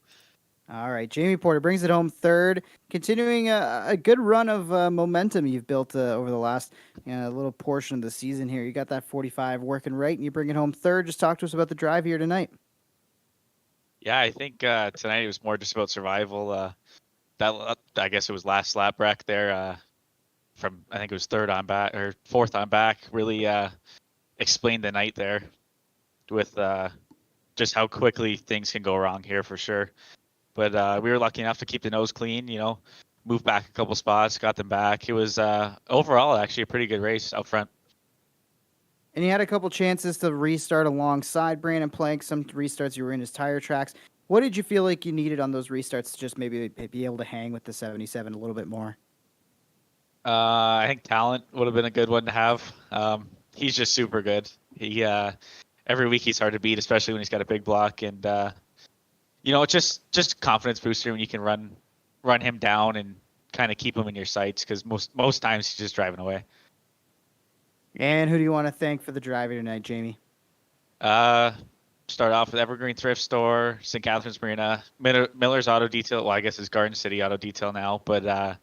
All right, Jamie Porter brings it home third, continuing a good run of momentum you've built over the last little portion of the season here. You got that 45 working right, and you bring it home third. Just talk to us about the drive here tonight. Yeah, I think tonight it was more just about survival. I guess it was last lap wreck there from I think it was third on back or fourth on back. Really explained the night there with just how quickly things can go wrong here for sure. But we were lucky enough to keep the nose clean, move back a couple spots, got them back. It was overall actually a pretty good race out front. And you had a couple chances to restart alongside Brandon Plank. Some restarts you were in his tire tracks. What did you feel like you needed on those restarts to just maybe be able to hang with the 77 a little bit more? I think talent would have been a good one to have. He's just super good. He every week he's hard to beat, especially when he's got a big block. And just confidence booster when you can run him down and kind of keep him in your sights, because most times he's just driving away. And who do you want to thank for the drive here tonight, Jamie? Start off with Evergreen Thrift Store, St. Catharines Marina, Miller's Auto Detail. Well, I guess it's Garden City Auto Detail now, but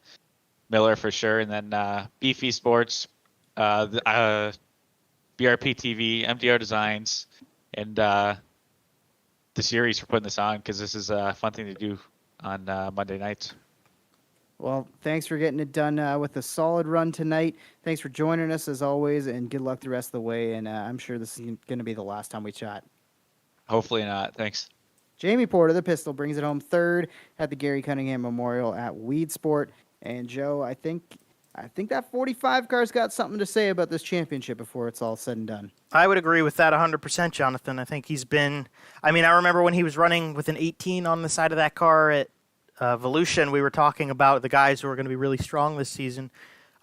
Miller for sure. And then Beefy Sports, BRP TV, MDR Designs, and the series for putting this on, because this is a fun thing to do on Monday nights. Well, thanks for getting it done with a solid run tonight. Thanks for joining us as always, and good luck the rest of the way. And I'm sure this is going to be the last time we chat. Hopefully not. Thanks. Jamie Porter, the Pistol, brings it home third at the Gary Cunningham Memorial at Weedsport. And Joe, I think that 45 car's got something to say about this championship before it's all said and done. I would agree with that 100%, Jonathan. I think he's been. I mean, I remember when he was running with an 18 on the side of that car at Volution, we were talking about the guys who are going to be really strong this season.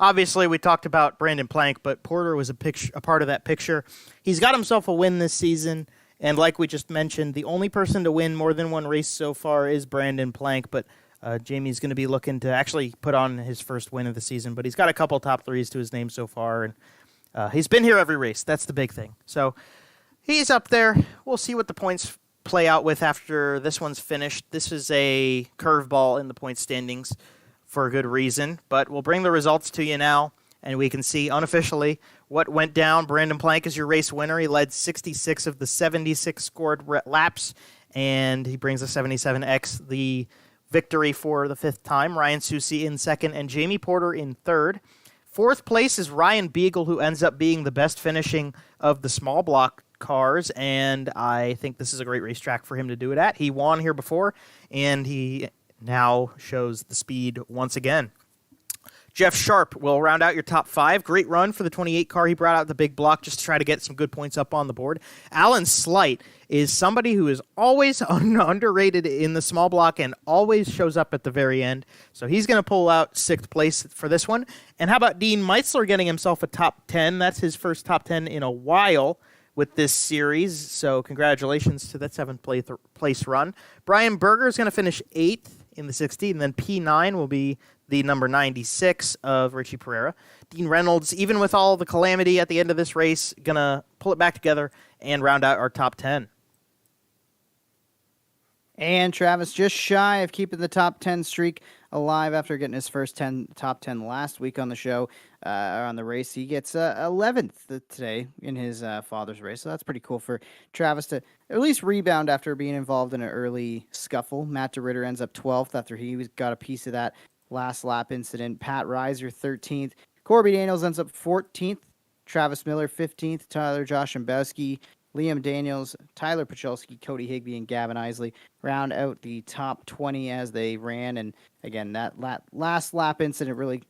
Obviously, we talked about Brandon Plank, but Porter was a part of that picture. He's got himself a win this season, and like we just mentioned, the only person to win more than one race so far is Brandon Plank, but Jamie's going to be looking to actually put on his first win of the season, but he's got a couple top threes to his name so far, and he's been here every race. That's the big thing. So he's up there. We'll see what the points play out with after this one's finished. This is a curveball in the point standings for a good reason, but we'll bring the results to you now, and we can see unofficially what went down. Brandon Plank is your race winner. He led 66 of the 76 scored laps, and he brings a 77X, the victory for the fifth time. Ryan Susi in second, and Jamie Porter in third. Fourth place is Ryan Beagle, who ends up being the best finishing of the small block cars, and I think this is a great racetrack for him to do it at. He won here before, and he now shows the speed once again. Jeff Sharp will round out your top five. Great run for the 28 car. He brought out the big block just to try to get some good points up on the board. Alan Slight is somebody who is always underrated in the small block and always shows up at the very end. So he's going to pull out sixth place for this one. And how about Dean Meitzler getting himself a top 10? That's his first top 10 in a while with this series. So congratulations to that seventh place run. Brian Berger is going to finish eighth in the 60, and then P9 will be the number 96 of Richie Pereira. Dean Reynolds, even with all the calamity at the end of this race, going to pull it back together and round out our top 10. And Travis just shy of keeping the top 10 streak alive after getting his first top 10 last week on the show, on the race. He gets 11th today in his father's race, so that's pretty cool for Travis to at least rebound after being involved in an early scuffle. Matt DeRitter ends up 12th after he got a piece of that last lap incident. Pat Reiser 13th. Corby Daniels ends up 14th. Travis Miller 15th. Tyler Joshimbowski, Liam Daniels, Tyler Pacholski, Cody Higbee, and Gavin Isley round out the top 20 as they ran. And again, that last lap incident really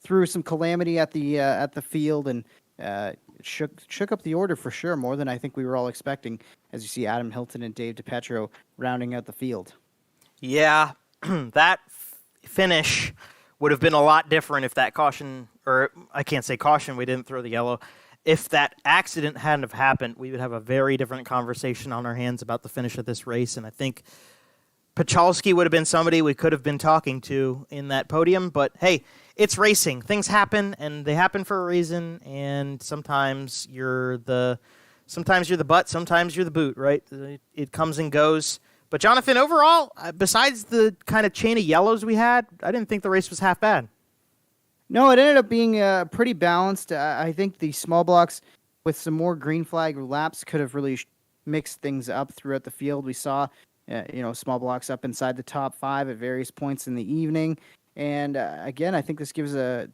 threw some calamity at the field and shook up the order for sure, more than I think we were all expecting, as you see Adam Hilton and Dave DiPetro rounding out the field. Yeah, that finish would have been a lot different if that caution, or I can't say caution, we didn't throw the yellow. If that accident hadn't have happened, we would have a very different conversation on our hands about the finish of this race. And I think Pacholski would have been somebody we could have been talking to in that podium. But hey, it's racing. Things happen, and they happen for a reason. And sometimes you're the butt, sometimes you're the boot, right? It comes and goes. But Jonathan, overall, besides the kind of chain of yellows we had, I didn't think the race was half bad. No, it ended up being pretty balanced. I think the small blocks with some more green flag laps could have really mixed things up throughout the field. We saw, small blocks up inside the top five at various points in the evening. And again, I think this gives a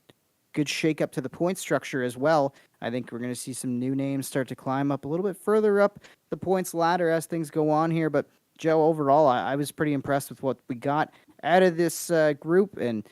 good shake-up to the point structure as well. I think we're going to see some new names start to climb up a little bit further up the points ladder as things go on here. But Joe, overall, I was pretty impressed with what we got out of this group, and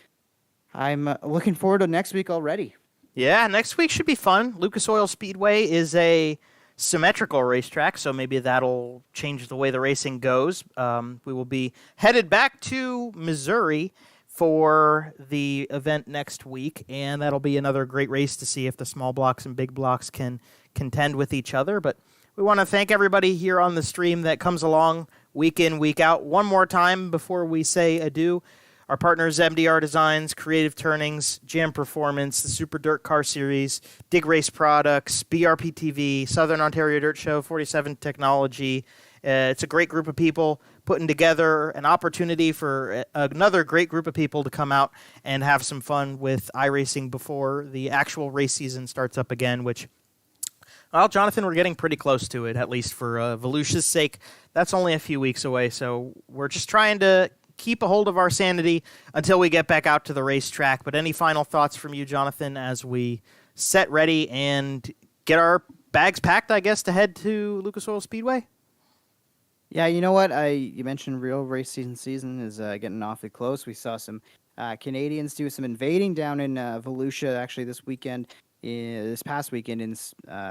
I'm looking forward to next week already. Yeah, next week should be fun. Lucas Oil Speedway is a symmetrical racetrack, so maybe that'll change the way the racing goes. We will be headed back to Missouri for the event next week, and that'll be another great race to see if the small blocks and big blocks can contend with each other. But we want to thank everybody here on the stream that comes along week in, week out. One more time before we say adieu. Our partners, MDR Designs, Creative Turnings, Jam Performance, the Super Dirt Car Series, Dig Race Products, BRPtv, Southern Ontario Dirt Show, 47 Technology. It's a great group of people putting together an opportunity for another great group of people to come out and have some fun with iRacing before the actual race season starts up again, which, well, Jonathan, we're getting pretty close to it, at least for Volusia's sake. That's only a few weeks away, so we're just trying to keep a hold of our sanity until we get back out to the racetrack. But any final thoughts from you, Jonathan, as we set ready and get our bags packed, I guess, to head to Lucas Oil Speedway? Yeah, you know what? You mentioned real race season is getting awfully close. We saw some Canadians do some invading down in Volusia actually this past weekend in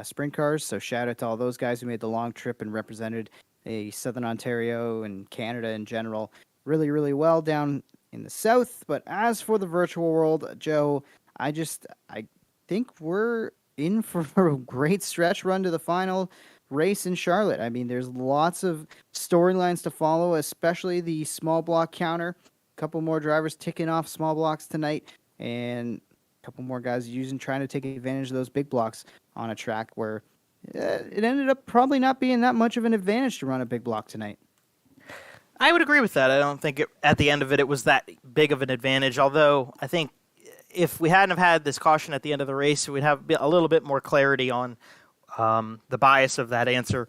sprint cars. So shout out to all those guys who made the long trip and represented Southern Ontario and Canada in general really, really well down in the south. But as for the virtual world, Joe, I think we're in for a great stretch run to the final race in Charlotte. I mean, there's lots of storylines to follow, especially the small block counter. A couple more drivers ticking off small blocks tonight, and a couple more guys trying to take advantage of those big blocks on a track where it ended up probably not being that much of an advantage to run a big block tonight. I would agree with that. I don't think at the end of it was that big of an advantage, although I think if we hadn't have had this caution at the end of the race, we'd have a little bit more clarity on the bias of that answer.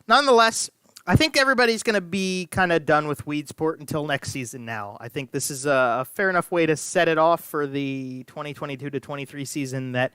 Nonetheless, I think everybody's going to be kind of done with Weedsport until next season now. I think this is a fair enough way to set it off for the 2022 to 23 season that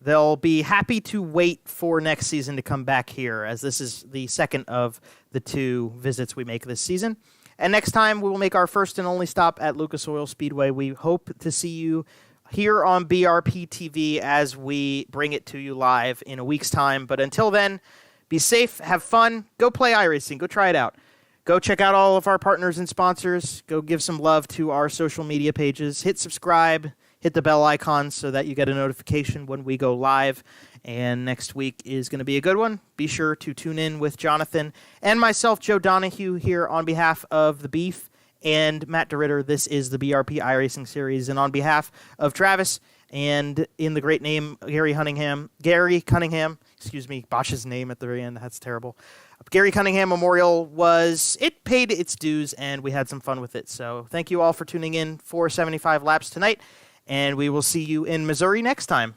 they'll be happy to wait for next season to come back here, as this is the second of the 2 visits we make this season. And next time, we will make our first and only stop at Lucas Oil Speedway. We hope to see you here on BRPtv as we bring it to you live in a week's time. But until then, be safe, have fun, go play iRacing, go try it out. Go check out all of our partners and sponsors. Go give some love to our social media pages. Hit subscribe, hit the bell icon so that you get a notification when we go live. And next week is going to be a good one. Be sure to tune in with Jonathan and myself, Joe Donahue, here on behalf of The Beef and Matt DeRitter. This is the BRP iRacing series. And on behalf of Travis and in the great name Gary Cunningham, botched his name at the very end. That's terrible. Gary Cunningham Memorial paid its dues, and we had some fun with it. So thank you all for tuning in for 75 laps tonight, and we will see you in Missouri next time.